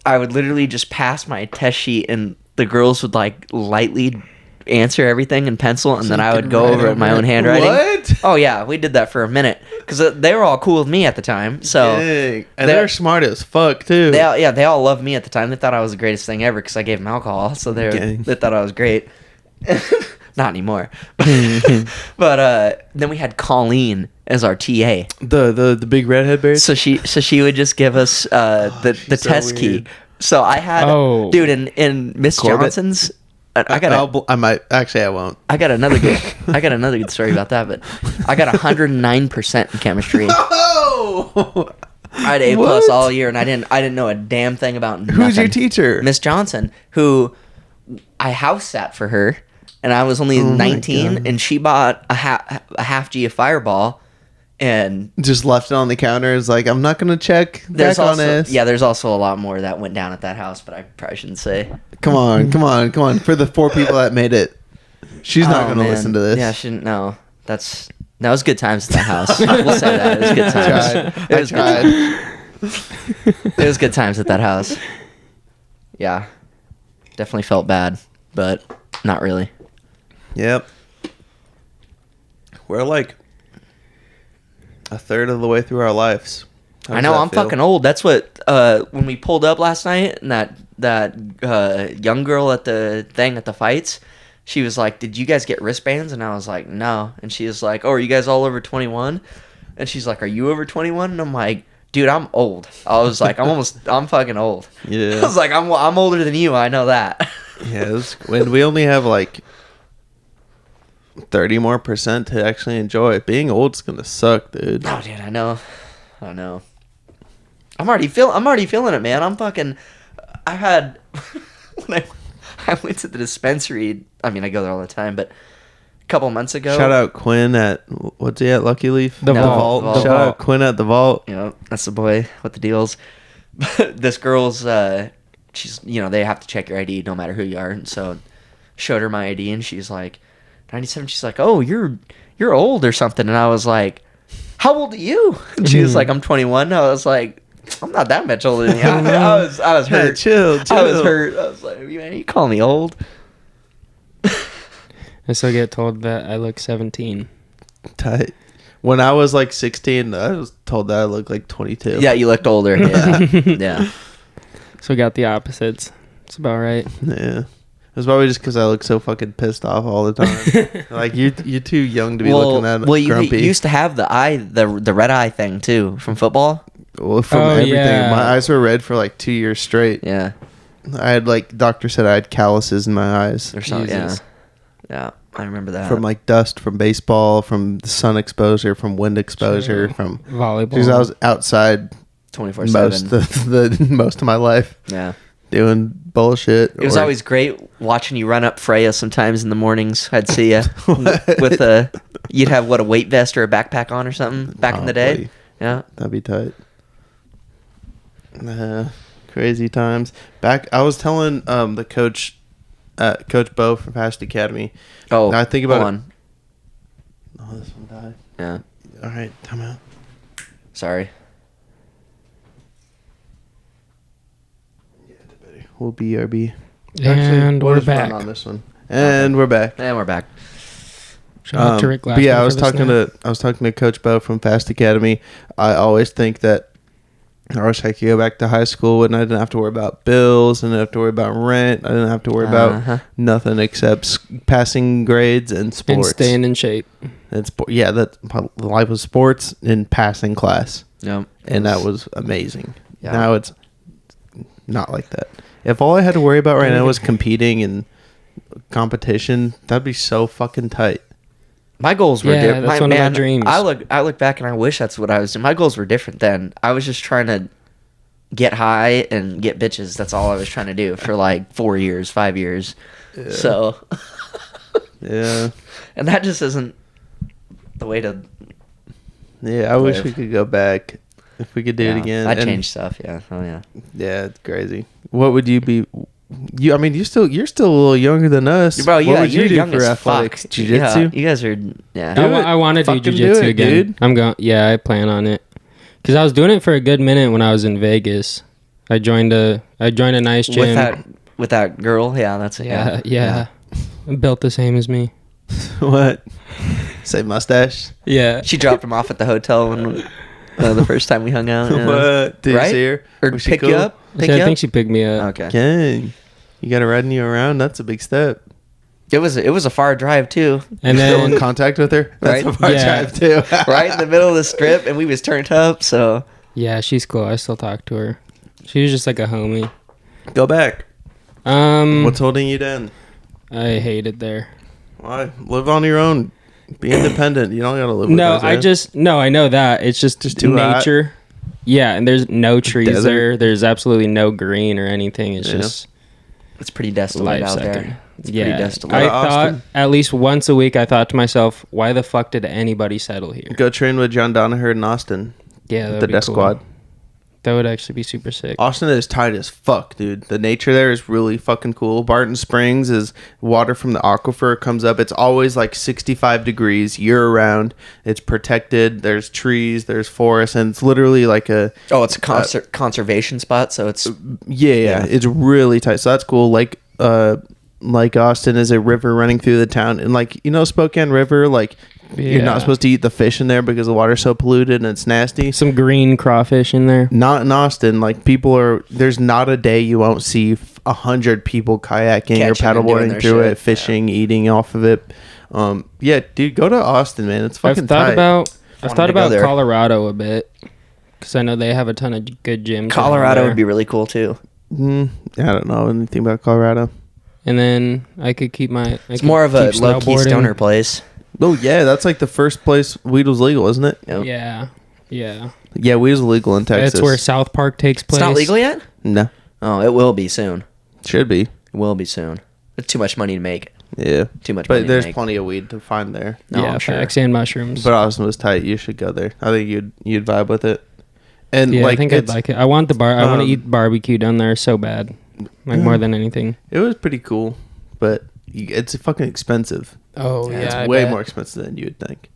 I would literally just pass my test sheet, and the girls would like lightly answer everything in pencil, and then I would go over it in my own handwriting. What? Oh yeah, we did that for a minute because they were all cool with me at the time. So Dang. And They- they're smart as fuck too. they all loved me at the time. They thought I was the greatest thing ever because I gave them alcohol. So Gang. they thought I was great. Not anymore. But then we had Colleen as our TA. The big redhead bear. So she would just give us the she's so test key. weird. So I had dude in Miss Corbett? Johnson's. I I might actually. I won't. got another good story about that. But I got 109% in chemistry. Oh. I had A+ What? all year, and I didn't know a damn thing about nothing. Who's your teacher? Miss Johnson, who I house sat for her, and I was only Oh my 19, God. and she bought a half G of Fireball, and Just left it on the counter. Is like, I'm not gonna check back on this. there's also a lot more that went down at that house, but I probably shouldn't say. Come on. For the 4 people that made it, she's not Oh, gonna man. listen to this. Yeah, she didn't know. That was good times at that house. We'll say that. It was good times. It was good times. It was good times at that house. Yeah. Definitely felt bad, but not really. Yep. We're like a third of the way through our lives. How I does know, that I'm feel? fucking old. That's what when we pulled up last night and that young girl at the thing at the fights, she was like, "Did you guys get wristbands?" And I was like, "No." And she was like, "Oh, are you guys all over 21?" And she's like, "Are you over 21?" And I'm like, "Dude, I'm old." I was like, I'm fucking old." Yeah. I was like, I'm older than you. I know that. Yeah, when we only have like 30 more % to actually enjoy it. Being old's gonna suck, dude. Oh, dude, I know. I'm already feeling it, man. I'm fucking. I had when I went to the dispensary. I mean, I go there all the time, but a couple months ago. Shout out Quinn at what's he at Lucky Leaf? The Vault. The Vault. Shout out Quinn at the Vault. You know, that's the boy with the deals. This girl's, she's, they have to check your ID no matter who you are. And so showed her my ID and she's like, 97. She's like, "Oh, you're old or something." And I was like, "How old are you?" And she was like, "I'm 21. I was like, "I'm not that much older than you." I was hurt. Hey, chill. I was hurt. I was like, "Man, you call me old?" I still get told that I look 17. Tight. When I was like 16, I was told that I looked like 22. Yeah, you looked older. Yeah. Yeah. So we got the opposites. It's about right. Yeah. It was probably just because I look so fucking pissed off all the time. Like you're too young to be looking that you grumpy. used to have the red eye thing too from football. Well, from Oh, everything. yeah. My eyes were red for like 2 years straight. Yeah. I had like doctor said I had calluses in my eyes Or something. Yeah. Jesus. Yeah. I remember that. from like dust, from baseball, from the sun exposure, from wind exposure, True. from Volleyball. because I was outside 24/7. most of my life Yeah. doing bullshit. It was always great watching you run up Freya sometimes in the mornings. I'd see you with you'd have a weight vest or a backpack on or something back in the day. Probably. Yeah. That'd be tight. Crazy times. Back, I was telling the coach, Coach Bo from Fast Academy. Oh, I think about hold it. on. Oh, this one died. Yeah. All right, time out. Sorry. We'll BRB. And we'll we're just run back. on this one. And we're back. And we're back. Shout out to Rick But yeah, Glassman I was for the talking snap. to Coach Bo from Fast Academy. I always think that I wish I could go back to high school and I didn't have to worry about bills and I didn't have to worry about rent. I didn't have to worry about nothing except passing grades and sports. And staying in shape. And yeah, that my life was sports and passing class. Yep. And that was amazing. Yeah. Now it's not like that. If all I had to worry about right now was competing and competition, that'd be so fucking tight. My goals were different. That's one of my dreams. I look back and I wish that's what I was doing. My goals were different then. I was just trying to get high and get bitches. That's all I was trying to do for like 4 years, 5 years. Yeah. So Yeah. and that just isn't the way to Yeah, I wish live. we could go back. If we could do it again. I'd And- change stuff, yeah. Oh yeah. Yeah, it's crazy. What would you be? I mean, you're still a little younger than us. Bro, what would you're you do young for as athletics? fuck. Jiu-jitsu? Yeah, you guys are Do it. I want to do Fucking do jiu-jitsu it, again. dude. I'm going. Yeah, I plan on it. Because I was doing it for a good minute when I was in Vegas. I joined a nice gym. with that girl. Yeah, that's it. Yeah. Built the same as me. What? Say mustache? Yeah. She dropped him off at the hotel when the first time we hung out. Yeah. What? Did Right? you see her? Or Was she pick you cool? up? I think she picked me up. Okay. Dang. You got her riding you around? That's a big step. It was a far drive too. And Still in then contact with her? That's Right? a far Yeah. drive, too. Right in the middle of the strip, and we was turned up. So yeah, she's cool. I still talk to her. She was just like a homie. Go back. What's holding you down? I hate it there. Why? Live on your own. Be independent. You don't got to live with No, us, I know that. It's just too hot? nature. Yeah, and there's no trees Desert? there. There's absolutely no green or anything. It's Yeah. just it's pretty desolate out there. It's pretty desolate. I Go to thought Austin. at least once a week I thought to myself, why the fuck did anybody settle here? Go train with John Donaher in Austin. Yeah, The that'd be Death cool. Squad. That would actually be super sick. Austin is tight as fuck, dude. The nature there is really fucking cool. Barton Springs is water from the aquifer comes up. It's always like 65 degrees year round. It's protected. There's trees, there's forests, and it's literally like a It's a conservation spot, so it's yeah. It's really tight. So that's cool. Like Austin is a river running through the town, and like Spokane River, like you're Yeah. not supposed to eat the fish in there because the water's so polluted and it's nasty. Some green crawfish in there. Not in Austin. Like there's not a day you won't see 100 people kayaking or Catching and doing paddleboarding their through shit. it, fishing, eating off of it. Yeah, dude, go to Austin, man. It's fucking I've thought tight. about wanted to go there. Colorado a bit because I know they have a ton of good gyms. Colorado around would be really cool too. I don't know anything about Colorado. and then I could keep my. It's more of a low key stoner place. Oh yeah, that's like the first place weed was legal, isn't it? Yep. Yeah. Yeah, weed was legal in Texas. That's where South Park takes place. It's not legal yet. No, Oh, it will be soon. should be. It will be soon. It's too much money to make. Yeah, Too much money but there's to make. plenty of weed to find there. No, yeah, I'm sure. facts and mushrooms. But Austin was tight. You should go there. I think you'd vibe with it. And yeah, like I think I'd like it. I want I want to um, eat barbecue down there so bad, like more than anything. it was pretty cool, but it's fucking expensive. Oh Yeah, It's way more expensive than you'd think.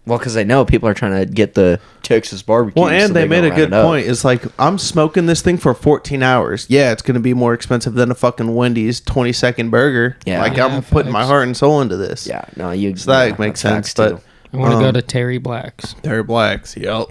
Well, because I know people are trying to get the Texas barbecue. Well, and so they made go a good round up. point. It's like, I'm smoking this thing for 14 hours. Yeah, it's going to be more expensive than a fucking Wendy's 20-second burger. Yeah. Like, Yeah, I'm putting my facts. heart and soul into this. Yeah, no, you. So that yeah, makes that's sense. facts, But too. I want to go um, to Terry Black's. Terry Black's, yep.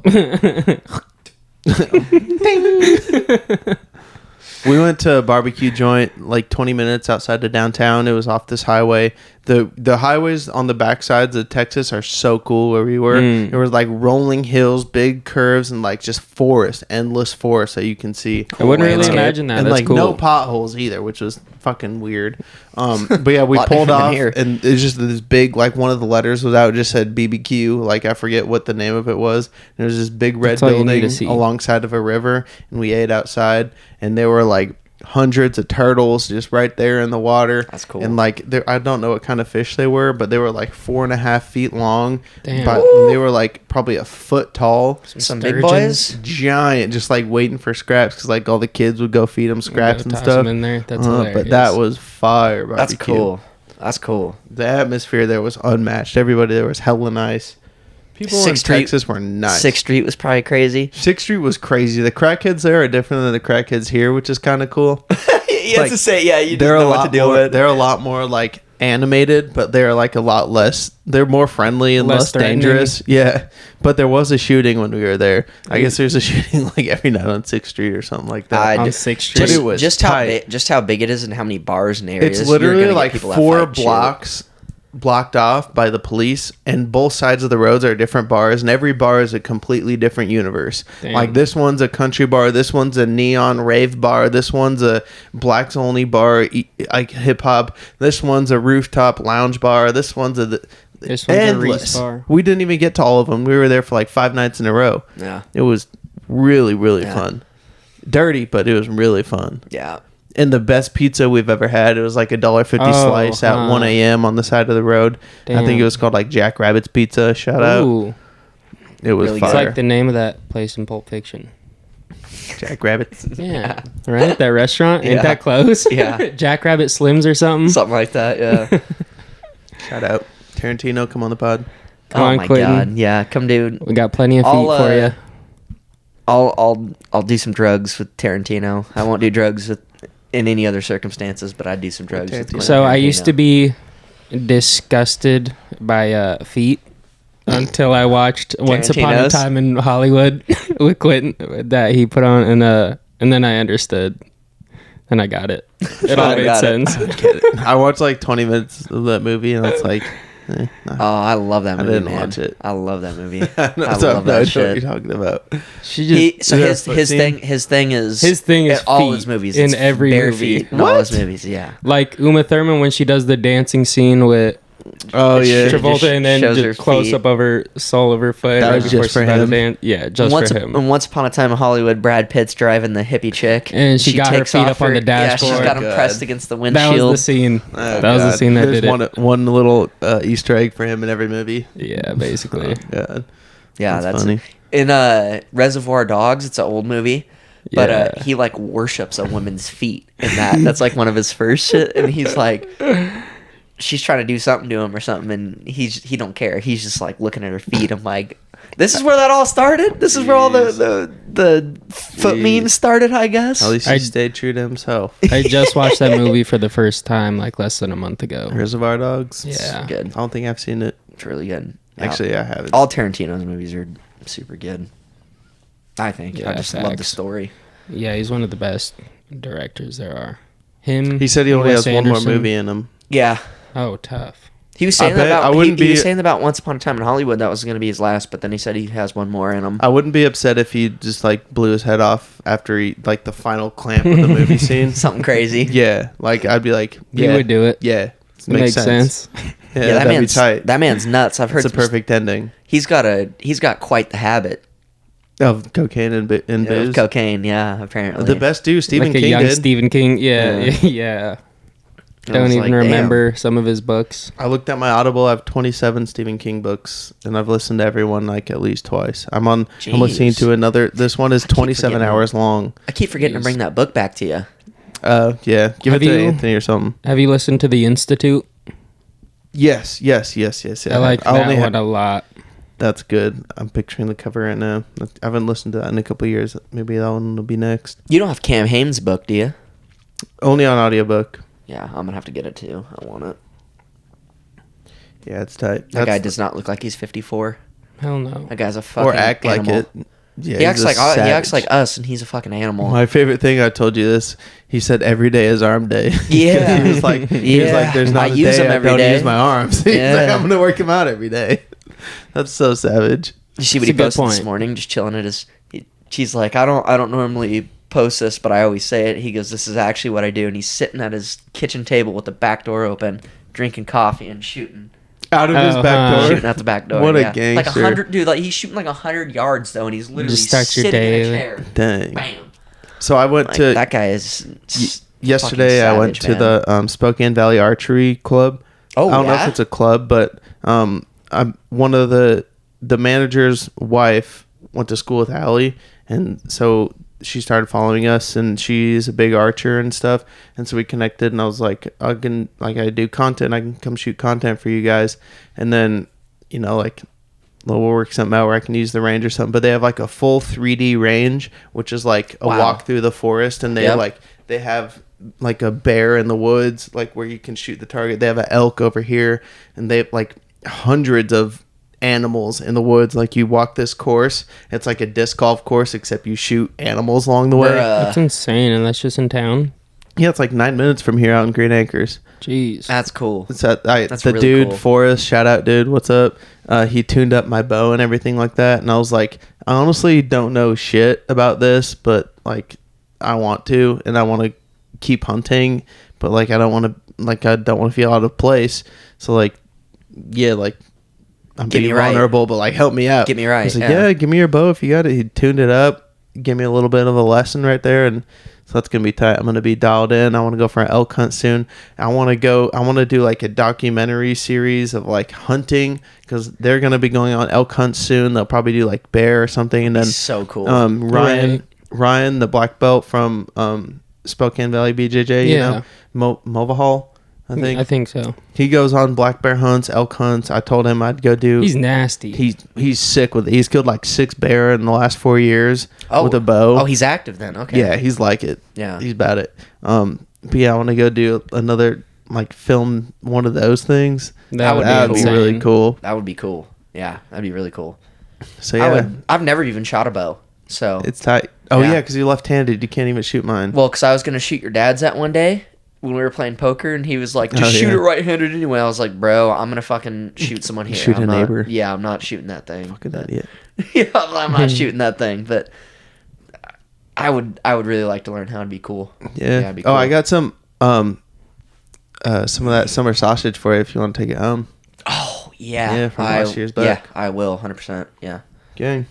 We went to a barbecue joint like 20 minutes outside of downtown. It was off this highway. The highways on the back sides of Texas are so cool where we were. There was like rolling hills, big curves, and like just forest, endless forest that you can see. I wouldn't really imagine that. And That's like cool. no potholes either, which was fucking weird. But yeah, we pulled off and it's just this big, like one of the letters was out, it just said BBQ. Like I forget what the name of it was. And there was this big red building alongside of a river, and we ate outside, and there were like hundreds of turtles just right there in the water. That's cool. And like I don't know what kind of fish they were, but they were like 4.5 feet long. Damn. But they were like probably a foot tall. Some big boys, giant, just like waiting for scraps because like all the kids would go feed them scraps and toss stuff. them in there. That's hilarious. But that was fire. Barbecue. That's cool. That's cool. The atmosphere there was unmatched. Everybody there was hella nice. People in Texas were nice. 6th Street was probably crazy. 6th Street was crazy. The crackheads there are different than the crackheads here, which is kind of cool. You have to say, yeah, you they're just know what to deal with. They're a lot more like animated, but they're like a lot less. They're more friendly and less dangerous. Yeah, but there was a shooting when we were there. I guess there's a shooting like every night on 6th Street or something like that. On 6th Street. Just how big it is and how many bars and areas. It's literally like 4 blocks blocked off by the police, and both sides of the roads are different bars, and every bar is a completely different universe. Damn. Like this one's a country bar, this one's a neon rave bar, this one's a blacks only bar, like hip hop, this one's a rooftop lounge bar, this one's a endless. Bar. We didn't even get to all of them. We were there for like 5 nights in a row. Yeah, it was really fun. Dirty, but it was really fun. Yeah. And the best pizza we've ever had. It was like $1.50 slice at 1 a.m. on the side of the road. Damn. I think it was called like Jack Rabbit's Pizza. Shout out. It was really fire. It's like the name of that place in Pulp Fiction. Jack Rabbit's. Yeah. Right? That restaurant? Ain't that close? Yeah. Jack Rabbit Slims or something? Something like that, yeah. Shout out. Tarantino, come on the pod. Come on, my Quentin. God. Yeah, come dude. We got plenty of feet for you. I'll do some drugs with Tarantino. I won't do drugs in any other circumstances, but I'd do some drugs with Tarantino. So I used to be disgusted by feet until I watched Once Upon a Time in Hollywood with Quentin that he put on, and then I understood. And I got it. It all made sense. I watched like 20 minutes of that movie, and it's like... Oh, I love that movie. I didn't watch it. I love that movie. I love that shit. What you're talking about. His thing is all his movies in every movie. All his movies, yeah. Like Uma Thurman when she does the dancing scene with Travolta, and then just close up of her sole of her foot. That was just for him. Yeah, just for him. And Once Upon a Time in Hollywood, Brad Pitt's driving the hippie chick, and she got her feet up on the dashboard. Yeah, she's got him pressed against the windshield. That was the scene. That was the scene that did it. One little Easter egg for him in every movie. Yeah, basically. Yeah, that's funny. In Reservoir Dogs, it's an old movie. But he like worships a woman's feet in that. That's like one of his first shit, and he's like, she's trying to do something to him or something, and he don't care. He's just like looking at her feet. I'm like, this is where that all started. This is where all the foot memes started, I guess. At least he stayed true to himself. I just watched that movie for the first time like less than a month ago. Reservoir Dogs. Yeah, it's good. I don't think I've seen it. It's really good. Actually, I haven't. All Tarantino's movies are super good. I think. I just love the story. Yeah, he's one of the best directors there are. Him. He said he only has one more movie in him. Yeah. Oh, tough. He was saying he was saying about Once Upon a Time in Hollywood that was going to be his last, but then he said he has one more in him. I wouldn't be upset if he just like blew his head off after he like the final clamp of the movie scene. Something crazy. Yeah, like I'd be like, he would do it. Yeah, it makes sense. Yeah, that man's nuts. I've heard it's a perfect ending. He's got quite the habit. Of cocaine and booze. Cocaine, yeah, apparently. The best dude, Stephen King. Like a young did. Stephen King, yeah. Don't even remember some of his books. I looked at my Audible. I have 27 Stephen King books, and I've listened to every one like at least twice. I'm listening to another. This one is 27 hours long. I keep forgetting to bring that book back to you. Yeah. Give it to Anthony or something. Have you listened to The Institute? Yes. I like that one a lot. That's good. I'm picturing the cover right now. I haven't listened to that in a couple of years. Maybe that one will be next. You don't have Cam Hames' book, do you? Only on audiobook. Yeah, I'm going to have to get it too. I want it. Yeah, it's tight. That guy does not look like he's 54. Hell no. That guy's a fucking or act animal. like it. Yeah, He acts he's a he acts savage. like us, and he's a fucking animal. My favorite thing, I told you this. He said every day is arm day. Yeah. he was like, there's I not a use day them I every don't day. use my arms. He's like, Yeah. I'm gonna work him out every day. That's so savage. You see what That's he a good posted this point. morning? Just chilling at his. She's like, I don't normally post this, but I always say it. He goes, this is actually what I do, and he's sitting at his kitchen table with the back door open, drinking coffee and shooting. Out of his back door. Shooting out the back door. What a yeah. gangster. Like 100, dude. Like he's shooting like 100 yards though, and he's literally Just start your sitting day. in a chair. Dang. Bam. So I went Like, to that guy is. yesterday. fucking I went savage, to man. the Spokane Valley Archery Club. Oh, I don't know yeah? if it's a club, but I'm one of the manager's wife went to school with Allie, and so she started following us, and she's a big archer and stuff, and so we connected, and I was like, I do content, I can come shoot content for you guys, and then like we'll work something out where I can use the range or something. But they have like a full 3D range, which is like a Wow. walk through the forest, and they Yep. they have like a bear in the woods, like where you can shoot the target. They have an elk over here, and they have like hundreds of animals in the woods. Like you walk this course, it's like a disc golf course, except you shoot animals along the way. That's insane, and that's just in town. Yeah, it's like 9 minutes from here out in Green Acres. Jeez. That's cool. It's the really dude cool. Forrest, shout out dude, what's up? He tuned up my bow and everything like that, and I was like, I honestly don't know shit about this, but like I want to, and I want to keep hunting, but like I don't want to feel out of place. So like, yeah, like I'm Get me being right. vulnerable, but like help me out. Get me right, I was like, yeah. yeah, give me your bow if you got it. He tuned it up, give me a little bit of a lesson right there, and so that's gonna be tight. I'm gonna be dialed in. I want to go for an elk hunt soon. I want to do like a documentary series of like hunting, because they're gonna be going on elk hunts soon. They'll probably do like bear or something, and then So cool. Ryan, the black belt from Spokane Valley BJJ, Yeah. Movahall, I think so. he goes on black bear hunts, elk hunts. I told him I'd go do. He's nasty. He's sick with it. He's killed like 6 bear in the last 4 years with a bow. Oh, he's active then. Okay. Yeah, he's like it. Yeah. He's about it. But yeah, I want to go do another, like, film one of those things. That would That'd be be really insane. cool. That would be cool. Yeah, that'd be really cool. So yeah, I've never even shot a bow. So it's tight. Oh Yeah. yeah, because you're left-handed. You can't even shoot mine. well, because I was gonna shoot your dad's that one day when we were playing poker, and he was like, "Just Oh, shoot yeah. it right-handed anyway." I was like, "Bro, I'm gonna fucking shoot someone here. Shoot I'm a not- neighbor. Yeah, I'm not shooting that thing. Fucking But- idiot. yeah, I'm not shooting that thing. But I would really like to learn how to be cool. Yeah. it'd be Oh, I cool. got some of that summer sausage for you if you want to take it home. Oh yeah. Yeah, from last year's back. Yeah, I will. 100%. Yeah. Gang.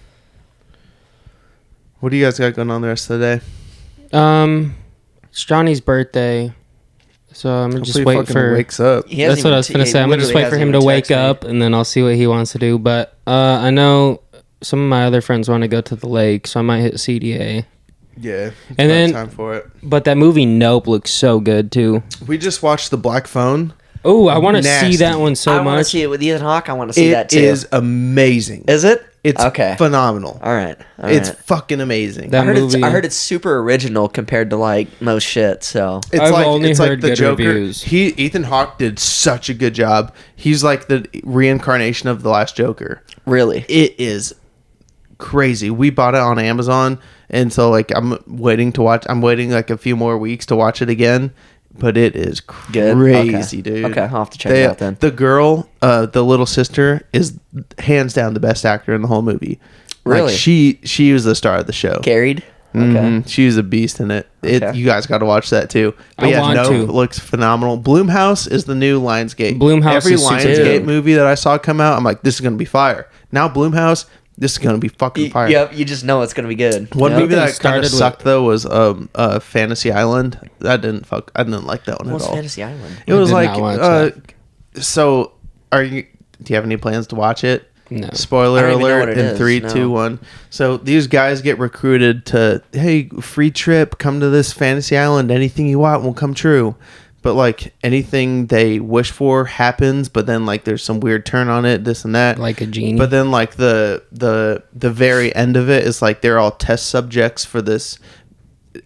What do you guys got going on the rest of the day? It's Johnny's birthday, so I'm Hopefully just he waiting fucking for. wakes up. He hasn't That's what even I was gonna he say. I'm gonna just literally wait for hasn't him to even wake texted me. up, and then I'll see what he wants to do. But I know some of my other friends want to go to the lake, so I might hit CDA. Yeah. And then- time for it. But that movie Nope looks so good too. We just watched The Black Phone. Oh, I want to see Nasty. that one so I want to much. see it with Ethan Hawke. I want to see that It too. is amazing. Is it? It's okay. phenomenal. All right. It's fucking amazing. That I heard movie- I heard it's super original compared to like most shit. So It's I've like only it's heard like the good Joker. reviews. Ethan Hawke did such a good job. He's like the reincarnation of the last Joker. really, It is crazy. We bought it on Amazon, and so like I'm waiting like a few more weeks to watch it again. But it is Good? crazy, Okay. dude. Okay, I'll have to check it out then. The girl, the little sister, is hands down the best actor in the whole movie. Really? Like she was the star of the show. carried. Okay. Mhm. She was a beast in it. Okay. You guys got to watch that too. But I yeah, want to. looks phenomenal. Bloomhouse is the new Lionsgate. Bloomhouse Every is super Lionsgate good. movie that I saw come out, I'm like, this is gonna be fire. Now Bloomhouse, this is gonna be fucking fire. Yep, you just know it's gonna be good. One Yep. movie that kind started of with- sucked though was Fantasy Island. I didn't like that one What's at all. Fantasy Island? It was did like, not watch so do you have any plans to watch it? No. Spoiler I don't even know alert what it in is, 3, no. 2, 1. So these guys get recruited to, hey, free trip, come to this fantasy island. Anything you want will come true. But like anything they wish for happens, but then like there's some weird turn on it, this and that. Like a genie. But then like the very end of it is like they're all test subjects for this.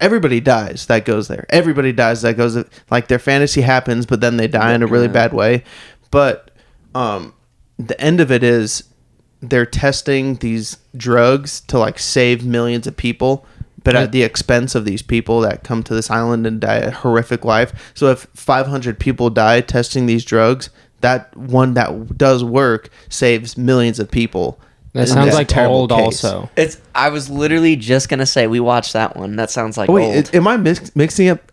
Everybody dies that goes there. Everybody dies that goes, like their fantasy happens, but then they die in a really bad way. But the end of it is they're testing these drugs to like save millions of people, but at the expense of these people that come to this island and die a horrific life. So if 500 people die testing these drugs, that one that does work saves millions of people. That sounds like old also. I was literally just going to say, we watched that one. That sounds like old. Am I mixing up?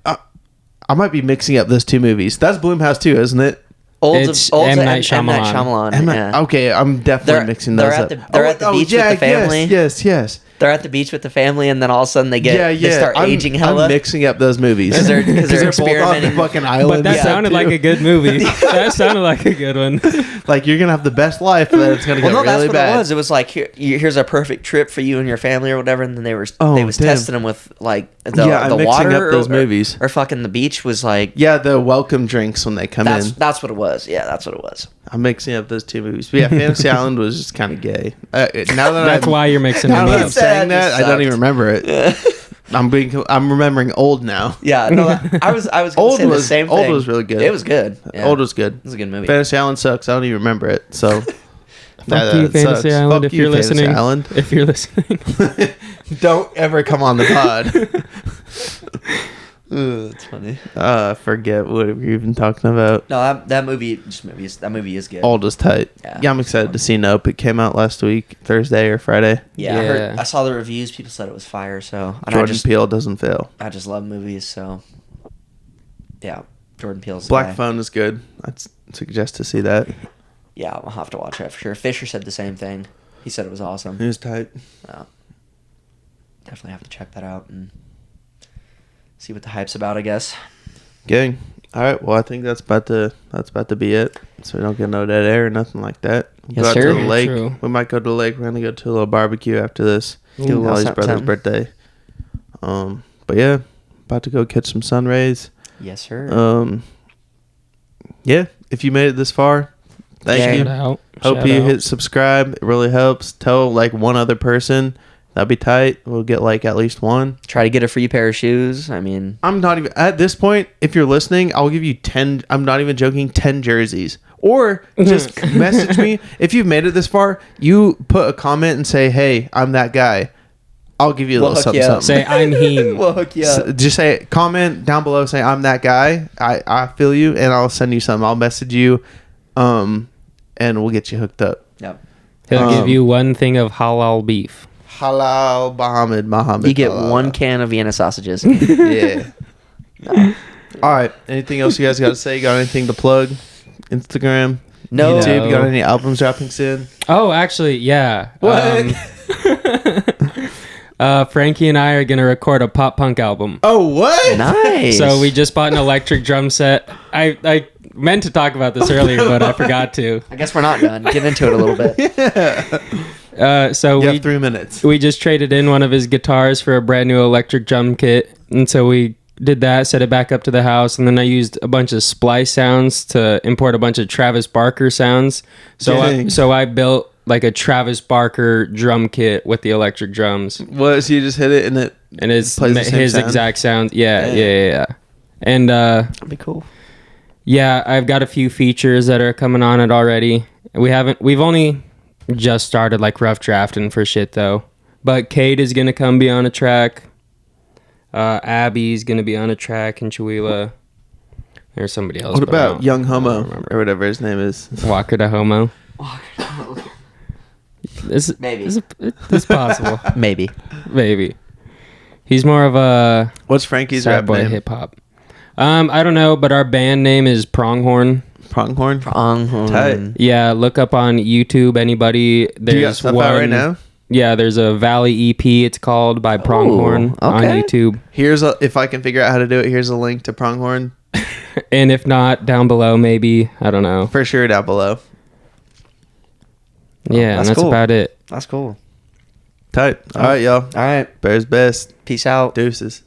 I might be mixing up those two movies. That's Bloomhouse too, isn't it? It's M. Night Shyamalan. Yeah. Okay, I'm definitely mixing those up. They're at the beach with the family. Yes. They're at the beach with the family, and then all of a sudden they start aging hella. I'm mixing up those movies because they're experimenting. Both on the fucking island. But that sounded like a good movie. That sounded like a good one. Like you're gonna have the best life, but then it's gonna get really that's what bad. it was like, here's a perfect trip for you and your family or whatever, and then they was testing them with like the mixing water up those movies. Or fucking the beach was like the welcome drinks when they come in. That's what it was. Yeah, that's what it was. I'm mixing up those two movies. But yeah, Fantasy Island was just kind of gay. That's why you're mixing them now that up. I'm saying that, I don't even remember it. Yeah. I'm remembering Old now. Yeah, no, I was gonna say the same thing. Old was really good. It was good. Yeah. Old was good. It was a good movie. Fantasy Island sucks. I don't even remember it. So Fuck you, Fantasy Island. If you're listening, if you're listening, don't ever come on the pod. Ooh, that's funny. Forget what we were even talking about. No, that movie is good. Old is tight. Yeah, I'm excited to see Nope. It came out last week, Thursday or Friday. Yeah. I saw the reviews. People said it was fire. So Jordan Peele doesn't fail. I just love movies. So yeah, Jordan Peele's Black Phone is good. I'd suggest to see that. Yeah, I'll have to watch that for sure. Fisher said the same thing. He said it was awesome. It was tight. Definitely have to check that out and see what the hype's about, I guess. Gang. All right. Well, I think that's about to be it. So we don't get no dead air or nothing like that. Yes, go out sir. to the lake. True. We might go to the lake. We're gonna go to a little barbecue after this. Do Holly's brother's birthday. But yeah, about to go catch some sun rays. Yes, sir. Yeah. If you made it this far, thank you. Hope you hit subscribe. It really helps. Tell like one other person. That'd be tight. We'll get like at least one. Try to get a free pair of shoes. I mean, I'm not even at this point. If you're listening, I'll give you 10. I'm not even joking. 10 jerseys. Or just message me if you've made it this far. You put a comment and say, "Hey, I'm that guy." I'll give you a little something. Say I'm him. We'll hook you up. Just say comment down below. Say I'm that guy. I feel you, and I'll send you something. I'll message you, and we'll get you hooked up. Yep. He'll give you one thing of halal beef. Halal Muhammad. You get halal. one can of Vienna sausages. Yeah. No. All right. Anything else you guys got to say? Got anything to plug? Instagram? No. YouTube? Got any albums dropping soon? Oh, actually, yeah. What? Frankie and I are gonna record a pop punk album. Oh, what? Nice. So we just bought an electric drum set. I meant to talk about this earlier, but I forgot to. I guess we're not done. Get into it a little bit. Yeah. So you we have 3 minutes. We just traded in one of his guitars for a brand new electric drum kit, and so we did that, set it back up to the house, and then I used a bunch of splice sounds to import a bunch of Travis Barker sounds. So I built like a Travis Barker drum kit with the electric drums. What? So you just hit it and it's plays the same his sound? exact sound. Yeah. And That'd be cool. yeah, I've got a few features that are coming on it already. We've only just started like rough drafting for shit though. But Kate is gonna come be on a track. Abby's gonna be on a track, and Chihuahua. There's somebody else. What about Young Homo or whatever his name is? Walker to Homo. Maybe. It's possible. Maybe. He's more of a What's Frankie's sad rap boy name? hip hop. I don't know, but our band name is Pronghorn. Pronghorn? Pronghorn. Tight. Yeah, look up on YouTube. Anybody? Do you got stuff out right now? Yeah, there's a Valley EP. It's called by Pronghorn on YouTube. If I can figure out how to do it, here's a link to Pronghorn. And if not, down below, maybe. I don't know. For sure, down below. Yeah, and that's cool. about it. That's cool. Tight. All right, y'all. All right. Bearsbest. Peace out. Deuces.